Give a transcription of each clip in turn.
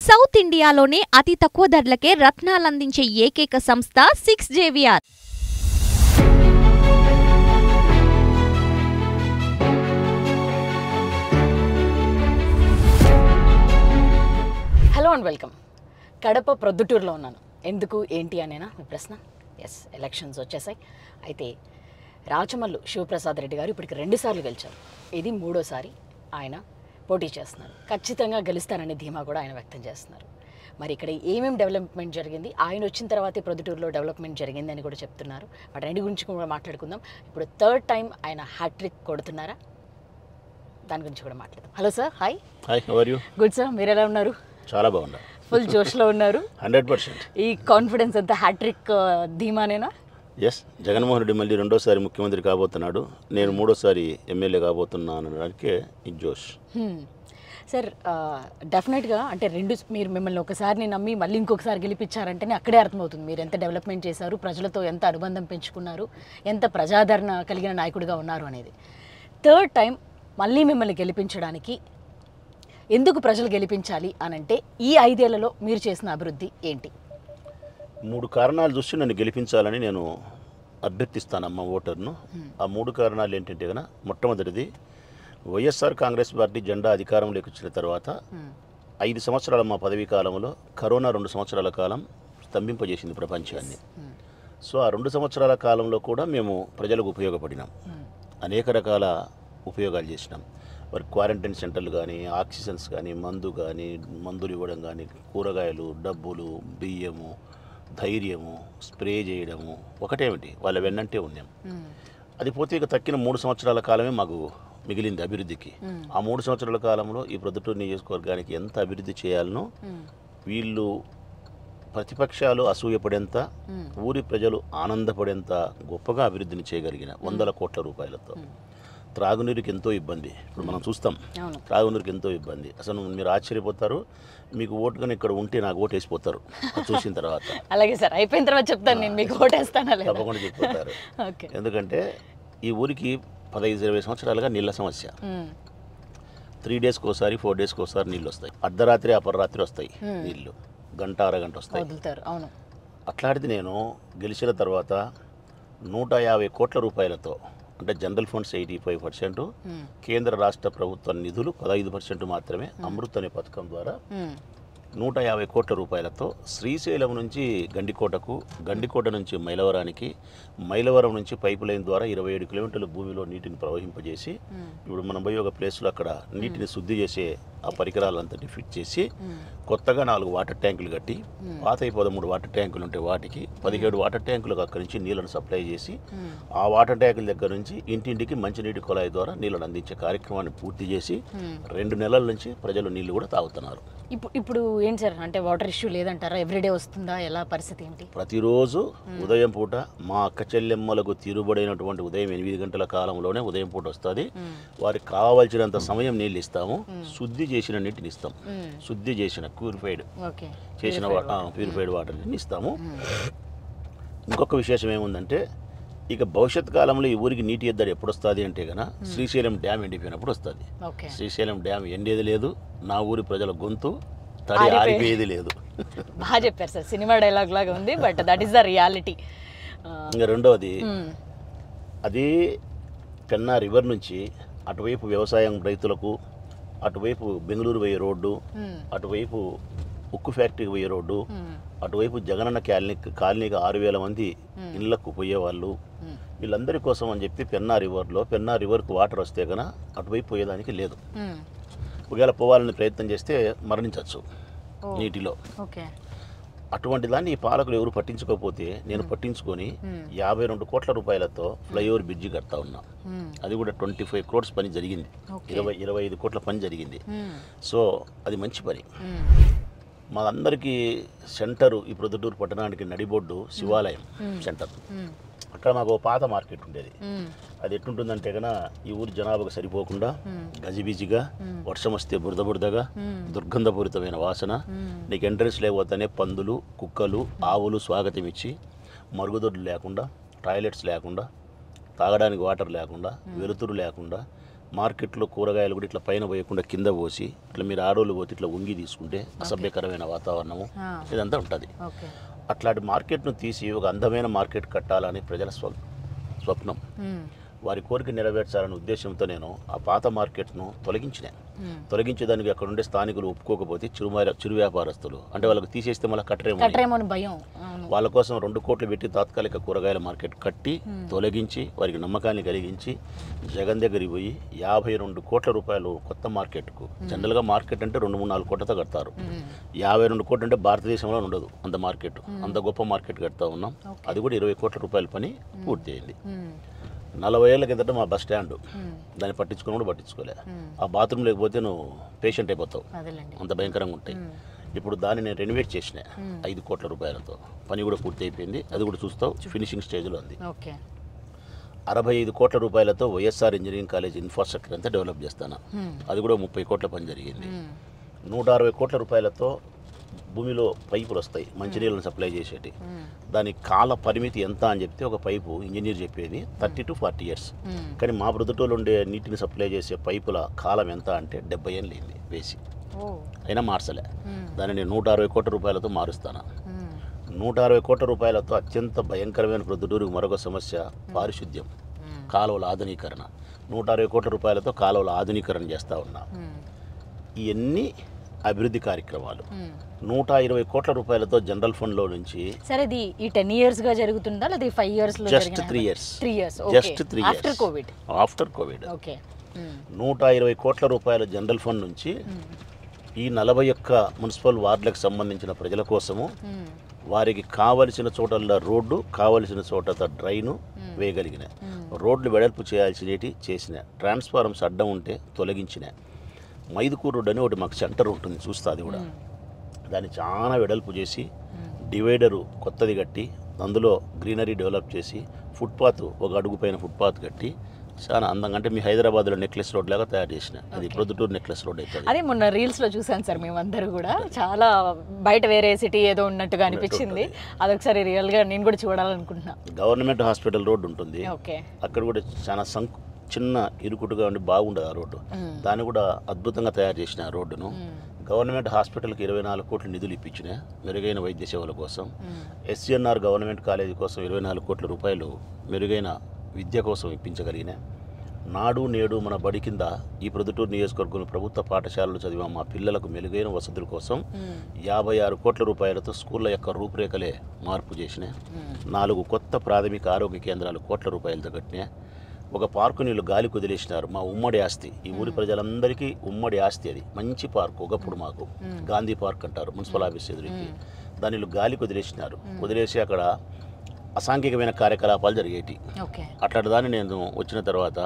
South ఇండియాలోనే అతి తక్కువ ధరలకే రత్నాలందించే ఏకైక సంస్థ 6JVR. Hello and welcome. Kadapa ప్రొద్దుటూరులో ఉన్నాను. ఎందుకు ఏంటి అనేనా మీ ప్రశ్న? ఎస్, ఎలక్షన్స్ వచ్చేసాయి. అయితే రాచమల్లు శివప్రసాద్ రెడ్డి గారు ఇప్పటికి 2 సార్లు గెలిచారు. ఇది 3వసారి ఆయన పోటీ చేస్తున్నారు. ఖచ్చితంగా గెలుస్తారనే ధీమా కూడా ఆయన వ్యక్తం చేస్తున్నారు. మరి ఇక్కడ ఏమేమి డెవలప్మెంట్ జరిగింది, ఆయన వచ్చిన తర్వాతే ప్రొద్దుటూరులో డెవలప్మెంట్ జరిగింది అని కూడా చెప్తున్నారు. వాటి రెండు గురించి కూడా మాట్లాడుకుందాం. ఇప్పుడు 3rd టైం ఆయన హ్యాట్రిక్ కొడుతున్నారా, దాని గురించి కూడా మాట్లాడదాం. Hello sir. Hi. Hi, how are you? Good sir, మీరు ఎలా ఉన్నారు? చాలా బాగున్నా. ఫుల్ జోష్లో ఉన్నారు. 100%. ఈ కాన్ఫిడెన్స్ అంతా హ్యాట్రిక్ ధీమానేనా? ఎస్, జగన్మోహన్ రెడ్డి మళ్ళీ 2వసారి ముఖ్యమంత్రి కాబోతున్నాడు, నేను 3వసారి ఎమ్మెల్యే కాబోతున్నాను అనడానికి ఈ జోష్. సార్, డెఫినెట్గా అంటే మీరు మిమ్మల్ని ఒకసారి నమ్మి మళ్ళీ ఇంకొకసారి గెలిపించారంటేనే అక్కడే అర్థమవుతుంది మీరు ఎంత డెవలప్మెంట్ చేశారు, ప్రజలతో ఎంత అనుబంధం పెంచుకున్నారు, ఎంత ప్రజాదరణ కలిగిన నాయకుడిగా ఉన్నారు అనేది. 3rd టైం మళ్ళీ మిమ్మల్ని గెలిపించడానికి ఎందుకు ప్రజలు గెలిపించాలి అనంటే ఈ 5 ఏళ్లలో మీరు చేసిన అభివృద్ధి ఏంటి? 3 కారణాలు చూసి నన్ను గెలిపించాలని నేను అభ్యర్థిస్తానమ్మ ఓటర్ను. ఆ 3 కారణాలు ఏంటంటే కనుక, మొట్టమొదటిది వైఎస్ఆర్ కాంగ్రెస్ పార్టీ జెండా అధికారంలోకి వచ్చిన తర్వాత 5 సంవత్సరాల మా పదవీ కాలంలో కరోనా 2 సంవత్సరాల కాలం స్తంభింపజేసింది ప్రపంచాన్ని. సో ఆ 2 సంవత్సరాల కాలంలో కూడా మేము ప్రజలకు ఉపయోగపడినాం, అనేక రకాల ఉపయోగాలు చేసినాం. మరి క్వారంటైన్ సెంటర్లు కానీ, ఆక్సిజన్స్ కానీ, మందులు ఇవ్వడం కానీ, కూరగాయలు, డబ్బులు, బియ్యము, ధైర్యము, స్ప్రే చేయడము, ఒకటేమిటి వాళ్ళ వెన్నంటే ఉన్నాం. అది పోతే ఇక తక్కిన 3 సంవత్సరాల కాలమే మాకు మిగిలింది అభివృద్ధికి. ఆ 3 సంవత్సరాల కాలంలో ఈ ప్రొద్దుటూరు నియోజకవర్గానికి ఎంత అభివృద్ధి చేయాలనో వీళ్ళు ప్రతిపక్షాలు అసూయపడేంత, ఊరి ప్రజలు ఆనందపడేంత గొప్పగా అభివృద్ధిని చేయగలిగిన 100 కోట్ల రూపాయలతో. త్రాగునీరుకి ఎంతో ఇబ్బంది, ఇప్పుడు మనం చూస్తాం, త్రాగునీరుకి ఎంతో ఇబ్బంది. అసలు మీరు ఆశ్చర్యపోతారు, మీకు ఓటుగానే ఇక్కడ ఉంటే నాకు ఓటు వేసిపోతారు చూసిన తర్వాత. అలాగే సార్, అయిపోయిన తర్వాత చెప్తాను నేను మీకు ఓటేస్తాను. తప్పకుండా చెప్పిపోతారు. ఎందుకంటే ఈ ఊరికి 15-20 సంవత్సరాలుగా నీళ్ళ సమస్య. 3 డేస్కి ఒకసారి 4 డేస్కి ఒకసారి నీళ్ళు వస్తాయి. అర్ధరాత్రి అపరాత్రి వస్తాయి నీళ్ళు, గంట అరగంట వస్తాయి. అట్లాంటిది నేను గెలిచిన తర్వాత 150 కోట్ల రూపాయలతో, అంటే జనరల్ ఫండ్స్ 85%, కేంద్ర రాష్ట్ర ప్రభుత్వ నిధులు 15% మాత్రమే, అమృత్ అనే పథకం ద్వారా 150 కోట్ల రూపాయలతో శ్రీశైలం నుంచి గండికోటకు, గండికోట నుంచి మైలవరానికి, మైలవరం నుంచి పైపు లైన్ ద్వారా 27 కిలోమీటర్ల భూమిలో నీటిని ప్రవహింపజేసి, ఇప్పుడు మనం పోయి ఒక ప్లేస్లో అక్కడ నీటిని శుద్ధి చేసే ఆ పరికరాలంతటి ఫిట్ చేసి, కొత్తగా 4 వాటర్ ట్యాంకులు కట్టి, పాత 13 వాటర్ ట్యాంకులు ఉంటే వాటికి 17 వాటర్ ట్యాంకులకు అక్కడి నుంచి నీళ్లను సప్లై చేసి, ఆ వాటర్ ట్యాంకుల దగ్గర నుంచి ఇంటింటికి మంచినీటి కుళాయి ద్వారా నీళ్లను అందించే కార్యక్రమాన్ని పూర్తి చేసి 2 నెలల నుంచి ప్రజలు నీళ్లు కూడా తాగుతున్నారు. ఇప్పుడు ఏంటి సార్, అంటే వాటర్ ఇష్యూ లేదంటారా? ఎవ్రీడే వస్తుందా? ఎలా పరిస్థితి ఏంటి? ప్రతిరోజు ఉదయం పూట మా అక్క చెల్లెమ్మలకు తీరుబడైనటువంటి ఉదయం 8 గంటల కాలంలోనే ఉదయం పూట వస్తుంది. వారికి కావాల్సినంత సమయం నీళ్ళు ఇస్తాము. శుద్ధి చేసిన నీటిని ఇస్తాం, శుద్ధి చేసిన ప్యూరిఫైడ్ వాటర్ని ఇస్తాము. ఇంకొక విశేషం ఏముందంటే, ఇక భవిష్యత్ కాలంలో ఈ ఊరికి నీటి ఎద్దడి ఎప్పుడు వస్తుంది అంటే కనుక శ్రీశైలం డ్యామ్ ఎండిపోయినప్పుడు వస్తుంది. శ్రీశైలం డ్యామ్ ఎండేది లేదు, నా ఊరి ప్రజల గొంతు తడి ఆరిపోయేది లేదు. బాగా చెప్పారు సార్, సినిమా డైలాగ్ లాగా ఉంది, but that is the reality. ఇంకా రెండవది, అది పెన్నా రివర్ నుంచి అటువైపు వ్యవసాయం రైతులకు, అటువైపు బెంగళూరు పోయే రోడ్డు, అటువైపు ఉక్కు ఫ్యాక్టరీకి పోయే రోడ్డు, అటువైపు జగనన్న కాలనీకి 6,000 మంది ఇళ్లకు పోయేవాళ్ళు, వీళ్ళందరి కోసం అని చెప్పి పెన్నా రివర్కు వాటర్ వస్తే కనుక అటువైపు పోయేదానికి లేదు. ఒకవేళ పోవాలని ప్రయత్నం చేస్తే మరణించవచ్చు నీటిలో. అటువంటి దాన్ని ఈ పాలకులు ఎవరు పట్టించుకోకపోతే నేను పట్టించుకొని 52 కోట్ల రూపాయలతో ఫ్లైఓవర్ బ్రిడ్జి కడతా ఉన్నా. అది కూడా 25 crores పని జరిగింది, 25 కోట్ల పని జరిగింది. సో అది మంచి పని. మా అందరికీ సెంటరు ఈ ప్రొద్దుటూరు పట్టణానికి నడిబొడ్డు శివాలయం సెంటర్. అక్కడ మాకు పాత మార్కెట్ ఉండేది. అది ఎట్లుంటుందంటే కనుక ఈ ఊరి జనాభాకు సరిపోకుండా గజిబిజిగా, వర్షం వస్తే బురదగా, దుర్గంధపూరితమైన వాసన, నీకు ఎంట్రెన్స్ లేకపోతేనే పందులు, కుక్కలు, ఆవులు స్వాగతం ఇచ్చి, మరుగుదొడ్లు లేకుండా, టాయిలెట్స్ లేకుండా, తాగడానికి వాటర్ లేకుండా, వెలుతురు లేకుండా, మార్కెట్లో కూరగాయలు కూడా ఇట్లా పైన పోయకుండా కింద పోసి ఇట్లా మీరు ఆడోళ్ళు పోతే ఇట్లా వంగి తీసుకుంటే అసభ్యకరమైన వాతావరణము ఇదంతా ఉంటుంది. అట్లాంటి మార్కెట్ను తీసి ఒక అందమైన మార్కెట్ కట్టాలని ప్రజల స్వప్నం, వారి కోరిక నెరవేర్చాలనే ఉద్దేశంతో నేను ఆ పాత మార్కెట్ను తొలగించేదానికి అక్కడ ఉండే స్థానికులు ఒప్పుకోకపోతే చిరు వ్యాపారస్తులు అంటే వాళ్ళకి తీసేస్తే మళ్ళీ కట్టరేమో భయం, వాళ్ళ కోసం 2 కోట్లు పెట్టి తాత్కాలిక కూరగాయల మార్కెట్ కట్టి తొలగించి వారికి నమ్మకాన్ని కలిగించి జగన్ దగ్గరికి పోయి 52 కోట్ల రూపాయలు కొత్త మార్కెట్కు, జనరల్గా మార్కెట్ అంటే 2-3-4 కోట్లతో కడతారు, 52 కోట్లు అంటే భారతదేశంలో ఉండదు అంత మార్కెట్, అంత గొప్ప మార్కెట్ కడతా ఉన్నాం. అది కూడా 20 కోట్ల రూపాయల పని పూర్తి అయింది. 40 ఏళ్ళ కిందట మా బస్ స్టాండ్ దాన్ని పట్టించుకుని కూడా పట్టించుకోలే, ఆ బాత్రూమ్ లేకపోతే నువ్వు పేషెంట్ అయిపోతావు, అంత భయంకరంగా ఉంటాయి. ఇప్పుడు దాన్ని నేను రెనోవేట్ చేసిన 5 కోట్ల రూపాయలతో, పని కూడా పూర్తి అయిపోయింది, అది కూడా చూస్తావు ఫినిషింగ్ స్టేజ్లో ఉంది. 65 కోట్ల రూపాయలతో వైఎస్ఆర్ ఇంజనీరింగ్ కాలేజ్ ఇన్ఫ్రాస్ట్రక్చర్ అంతా డెవలప్ చేస్తాను, అది కూడా 30 కోట్ల పని జరిగింది. 160 కోట్ల రూపాయలతో భూమిలో పైపులు వస్తాయి మంచినీళ్ళని సప్లై చేసేటి, దాని కాల పరిమితి ఎంత అని చెప్తే ఒక పైపు ఇంజనీర్ చెప్పేది 30 to 40 years, కానీ మా ప్రొద్దుటోళ్ళు ఉండే నీటిని సప్లై చేసే పైపుల కాలం ఎంత అంటే 70 ఏళ్ళు అయింది వేసి, అయినా మార్చలే. దాన్ని నేను 160 కోట్ల రూపాయలతో మారుస్తాను. 160 కోట్ల రూపాయలతో అత్యంత భయంకరమైన ప్రొద్దుటూరుకు మరొక సమస్య పారిశుద్ధ్యం, కాలువల ఆధునీకరణ. 160 కోట్ల రూపాయలతో కాలువల ఆధునీకరణ చేస్తూ ఉన్నా. ఇవన్నీ అభివృద్ధి కార్యక్రమాలు. 120 కోట్ల రూపాయలతో జనరల్ ఫండ్లో నుంచి సరే ఈ 10 years గా జరుగుతుందా లేదా 5 years లో just 3 years just 3 years after Covid 120 కోట్ల రూపాయల జనరల్ ఫండ్ నుంచి ఈ 41 మున్సిపల్ వార్డులకు సంబంధించిన ప్రజల కోసము వారికి కావలసిన చోటల్లో రోడ్డు, కావలసిన చోట డ్రైను వేయగలిగిన, రోడ్లు వెడల్పు చేయాల్సినవి చేసిన, ట్రాన్స్ఫార్మర్స్ అడ్డం ఉంటే తొలగించిన, మైదుకూరు రోడ్ అని ఒకటి మాకు సెంటర్ ఉంటుంది చూస్తా, అది కూడా దాన్ని చాలా వెడల్పు చేసి డివైడరు కొత్తది కట్టి అందులో గ్రీనరీ డెవలప్ చేసి ఫుట్పాత్ ఒక అడుగు పైన ఫుట్పాత్ కట్టి చాలా అందంగా, అంటే మీ హైదరాబాద్లో నెక్లెస్ రోడ్ లాగా తయారు చేసిన, అది ప్రొద్దుటూరు నెక్లెస్ రోడ్ అవుతుంది. అదే మొన్న రీల్స్లో చూసాను సార్, మేమందరూ కూడా చాలా బయట వేరే సిటీ ఏదో ఉన్నట్టుగా అనిపించింది, అదొకసారి రియల్గా నేను కూడా చూడాలనుకుంటున్నా. గవర్నమెంట్ హాస్పిటల్ రోడ్ ఉంటుంది, అక్కడ కూడా చాలా చిన్న ఇరుకుటుగా ఉండి బాగుండదు ఆ రోడ్డు, దాన్ని కూడా అద్భుతంగా తయారు చేసిన ఆ రోడ్డును. గవర్నమెంట్ హాస్పిటల్కి 24 కోట్ల నిధులు ఇప్పించిన మెరుగైన వైద్య సేవల కోసం. ఎస్జిఎన్ఆర్ గవర్నమెంట్ కాలేజీ కోసం 24 కోట్ల రూపాయలు మెరుగైన విద్య కోసం ఇప్పించగలిగిన. నాడు నేడు మన బడి కింద ఈ ప్రొద్దుటూరు నియోజకవర్గంలో ప్రభుత్వ పాఠశాలలు చదివే మా పిల్లలకు మెరుగైన వసతుల కోసం 56 కోట్ల రూపాయలతో స్కూళ్ళ యొక్క రూపురేఖలే మార్పు చేసిన. 4 కొత్త ప్రాథమిక ఆరోగ్య కేంద్రాలు కోట్ల రూపాయలతో కట్టిన. ఒక పార్కు నీళ్ళు గాలి కుదిలేసినారు, మా ఉమ్మడి ఆస్తి, ఈ ఊరి ప్రజలందరికీ ఉమ్మడి ఆస్తి, అది మంచి పార్కు, ఒకప్పుడు మాకు గాంధీ పార్క్ అంటారు మున్సిపల్ ఆఫీస్ ఎదురుకి, దానిలో గాలి కుదిలేసినారు. కుదిలేసి అక్కడ అసాంఘికమైన కార్యకలాపాలు జరిగేటి. అట్లాంటి దాన్ని నేను వచ్చిన తర్వాత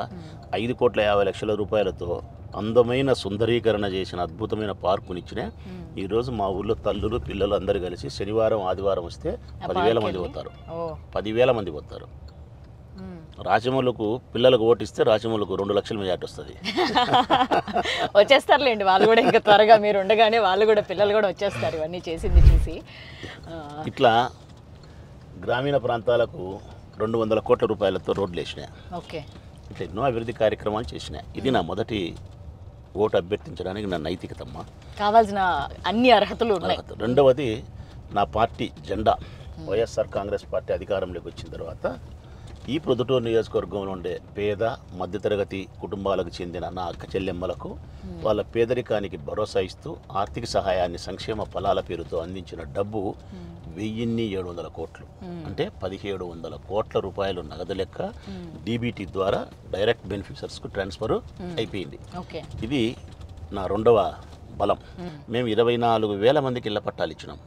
5,50,00,000 రూపాయలతో అందమైన సుందరీకరణ చేసిన అద్భుతమైన పార్కునిచ్చిన. ఈరోజు మా ఊళ్ళో తల్లులు పిల్లలు అందరూ కలిసి శనివారం ఆదివారం వస్తే 10,000 మంది పోతారు, 10,000 మంది పోతారు. రాచమూలకు పిల్లలకు ఓటిస్తే రాచమూలకు 2 లక్షల మెజార్టీ వస్తుంది. వచ్చేస్తారులేండి వాళ్ళు కూడా, ఇంకా త్వరగా మీరు ఉండగానే వాళ్ళు కూడా పిల్లలు కూడా వచ్చేస్తారు ఇవన్నీ చేసింది చూసి. ఇట్లా గ్రామీణ ప్రాంతాలకు 200 కోట్ల రూపాయలతో రోడ్లు వేసినాయి. ఇట్లా ఎన్నో అభివృద్ధి కార్యక్రమాలు చేసినాయి. ఇది నా మొదటి ఓటు అభ్యర్థించడానికి నా నైతికతమ్మ, కావాల్సిన అన్ని అర్హతలు ఉన్నాయి. రెండవది నా పార్టీ జెండా, వైఎస్ఆర్ కాంగ్రెస్ పార్టీ అధికారంలోకి వచ్చిన తర్వాత ఈ ప్రొద్దుటూరు నియోజకవర్గంలో ఉండే పేద మధ్యతరగతి కుటుంబాలకు చెందిన నా అక్క చెల్లెమ్మలకు వాళ్ళ పేదరికానికి భరోసా ఇస్తూ ఆర్థిక సహాయాన్ని సంక్షేమ ఫలాల పేరుతో అందించిన డబ్బు 1,700 కోట్లు, అంటే 1,700 కోట్ల రూపాయలు నగదు లెక్క డీబీటీ ద్వారా డైరెక్ట్ బెనిఫిషరీస్కు ట్రాన్స్ఫర్ అయిపోయింది. ఇది నా రెండవ బలం. మేము 24,000 మందికి ఇళ్ల పట్టాలు ఇచ్చినాం.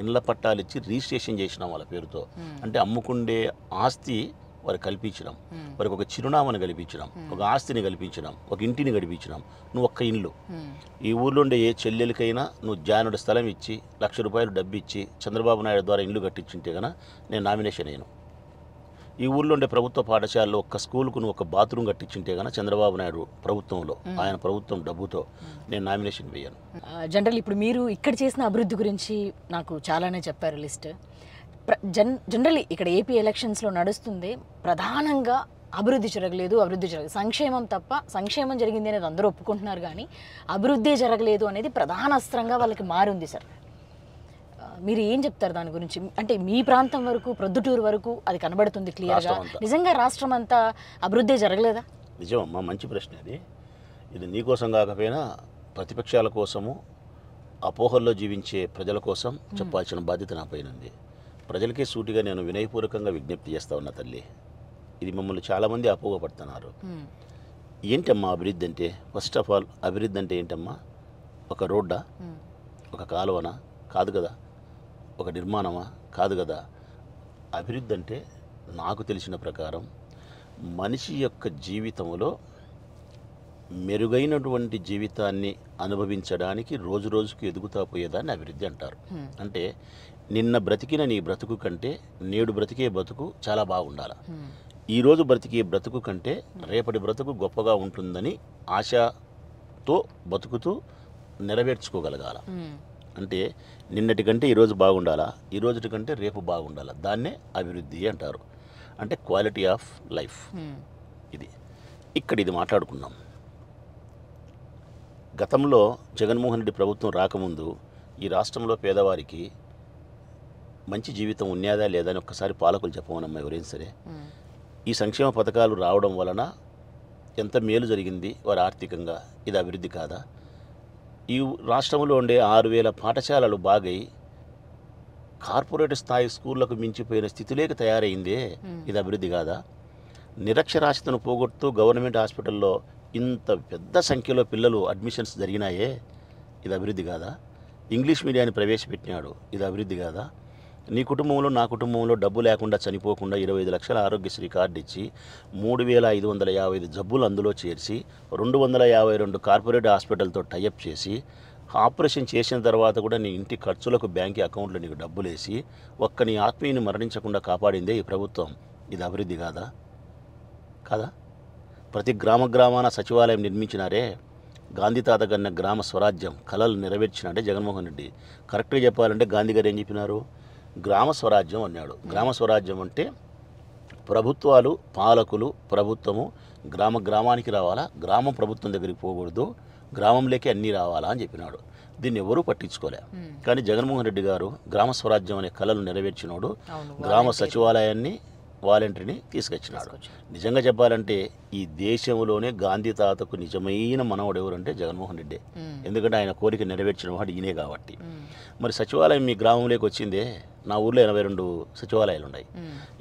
ఇళ్ల పట్టాలు ఇచ్చి రిజిస్ట్రేషన్ చేసినాం వాళ్ళ పేరుతో, అంటే అమ్ముకుండే ఆస్తి వారికి కల్పించినాం, వారికి ఒక చిరునామాను కల్పించినాం, ఒక ఆస్తిని కల్పించినాం, ఒక ఇంటిని గడిపించినాం. నువ్వు ఒక్క ఇల్లు, ఈ ఊర్లో ఉండే ఏ చెల్లెలకైనా నువ్వు జానుడు స్థలం ఇచ్చి 1,00,000 రూపాయలు డబ్బు ఇచ్చి చంద్రబాబు నాయుడు ద్వారా ఇల్లు కట్టించింటే కనుక నేను నామినేషన్ అయ్యాను. ఈ ఊళ్ళో ఉండే ప్రభుత్వ పాఠశాలలో ఒక్క స్కూల్కు నువ్వు ఒక బాత్రూమ్ కట్టించింటే కనుక చంద్రబాబు నాయుడు ప్రభుత్వంలో ఆయన ప్రభుత్వం డబ్బుతో నేను నామినేషన్ వేయను. జనరల్ ఇప్పుడు మీరు ఇక్కడ చేసిన అభివృద్ధి గురించి నాకు చాలానే చెప్పారు లిస్ట్. జనరల్లీ ఇక్కడ ఏపీ ఎలక్షన్స్లో నడుస్తుంది ప్రధానంగా అభివృద్ధి జరగలేదు, సంక్షేమం తప్ప, సంక్షేమం జరిగింది అనేది అందరూ ఒప్పుకుంటున్నారు, కానీ అభివృద్ధి జరగలేదు అనేది ప్రధాన అస్త్రంగా వాళ్ళకి మారింది సార్. మీరు ఏం చెప్తారు దాని గురించి? అంటే మీ ప్రాంతం వరకు, ప్రొద్దుటూరు వరకు అది కనబడుతుంది క్లియర్గా. నిజంగా రాష్ట్రం అంతా అభివృద్ధి జరగలేదా? నిజమమ్మా, మంచి ప్రశ్న ఇది నీకోసం కాకపోయినా ప్రతిపక్షాల కోసము, అపోహల్లో జీవించే ప్రజల కోసం చెప్పాల్సిన బాధ్యత నా పైన ఉంది. ప్రజలకే సూటిగా నేను వినయపూర్వకంగా విజ్ఞప్తి చేస్తా ఉన్నా తల్లి. ఇది మమ్మల్ని చాలామంది అపోహపడుతున్నారు. ఏంటమ్మా అభివృద్ధి అంటే? ఫస్ట్ ఆఫ్ ఆల్ అభివృద్ధి అంటే ఏంటమ్మా? ఒక రోడ్డా? ఒక కాలువనా? కాదు కదా. ఒక నిర్మాణమా? కాదు కదా. అభివృద్ధి అంటే నాకు తెలిసిన ప్రకారం మనిషి యొక్క జీవితంలో మెరుగైనటువంటి జీవితాన్ని అనుభవించడానికి రోజు రోజుకు ఎదుగుతా పోయేదాన్ని అభివృద్ధి అంటారు. అంటే నిన్న బ్రతికిన నీ బ్రతుకు కంటే నేడు బ్రతికే బ్రతుకు చాలా బాగుండాలి. ఈరోజు బ్రతికే బ్రతుకు కంటే రేపటి బ్రతుకు గొప్పగా ఉంటుందని ఆశతో బతుకుతూ నెరవేర్చుకోగలగాల. అంటే నిన్నటి కంటే ఈరోజు బాగుండాలా, ఈ రోజుటి కంటే రేపు బాగుండాలా, దాన్నే అభివృద్ధి అంటారు. అంటే క్వాలిటీ ఆఫ్ లైఫ్. ఇది మాట్లాడుకున్నాం. గతంలో జగన్మోహన్ రెడ్డి ప్రభుత్వం రాకముందు ఈ రాష్ట్రంలో పేదవారికి మంచి జీవితం ఉన్నదా లేదా అని ఒక్కసారి పాలకులు చెప్పమనమ్మా ఎవరైనా సరే. ఈ సంక్షేమ పథకాలు రావడం వలన ఎంత మేలు జరిగింది వారి ఆర్థికంగా, ఇది అభివృద్ధి కాదా? ఈ రాష్ట్రంలో ఉండే 6,000 పాఠశాలలు బాగై కార్పొరేట్ స్థాయి స్కూళ్లకు మించిపోయిన స్థితిలోకి తయారైందే, ఇది అభివృద్ధి కాదా? నిరక్షరాస్యతను పోగొడుతూ గవర్నమెంట్ హాస్పిటల్లో ఇంత పెద్ద సంఖ్యలో పిల్లలు అడ్మిషన్స్ జరిగినాయే, ఇది అభివృద్ధి కాదా? ఇంగ్లీష్ మీడియాన్ని ప్రవేశపెట్టినాడు, ఇది అభివృద్ధి కాదా? నీ కుటుంబంలో నా కుటుంబంలో డబ్బు లేకుండా చనిపోకుండా 25 లక్షల ఆరోగ్యశ్రీ కార్డు ఇచ్చి 3,555 జబ్బులు అందులో చేర్చి 252 కార్పొరేట్ హాస్పిటల్తో టైఅప్ చేసి ఆపరేషన్ చేసిన తర్వాత కూడా నీ ఇంటి ఖర్చులకు బ్యాంక్ అకౌంట్లో నీకు డబ్బులు వేసి ఒక్క నీ ఆత్మీయుని మరణించకుండా కాపాడిందే ఈ ప్రభుత్వం, ఇది అభివృద్ధి కాదా? కాదా? ప్రతి గ్రామాన సచివాలయం నిర్మించినారే, గాంధీ తాత కన్నా గ్రామ స్వరాజ్యం కళలు నెరవేర్చినాడే జగన్మోహన్ రెడ్డి. కరెక్ట్గా చెప్పాలంటే గాంధీ గారు ఏం చెప్పినారు? గ్రామ స్వరాజ్యం అన్నాడు. గ్రామ స్వరాజ్యం అంటే ప్రభుత్వాలు, పాలకులు, ప్రభుత్వము గ్రామానికి రావాలా, గ్రామం ప్రభుత్వం దగ్గరికి పోకూడదు, గ్రామంలోకి అన్నీ రావాలా అని చెప్పినాడు. దీన్ని ఎవరూ పట్టించుకోలే. కానీ జగన్మోహన్ రెడ్డి గారు గ్రామ స్వరాజ్యం అనే కళలు నెరవేర్చినాడు. గ్రామ సచివాలయాన్ని, వాలంటీర్ని తీసుకొచ్చినాడు. నిజంగా చెప్పాలంటే ఈ దేశంలోనే గాంధీ తాతకు నిజమైన మనవడు ఎవరంటే జగన్మోహన్ రెడ్డి. ఎందుకంటే ఆయన కోరిక నెరవేర్చిన వాడు ఈయనే కాబట్టి. మరి సచివాలయం మీ గ్రామంలోకి వచ్చిందే. నా ఊర్లో 82 సచివాలయాలు ఉన్నాయి.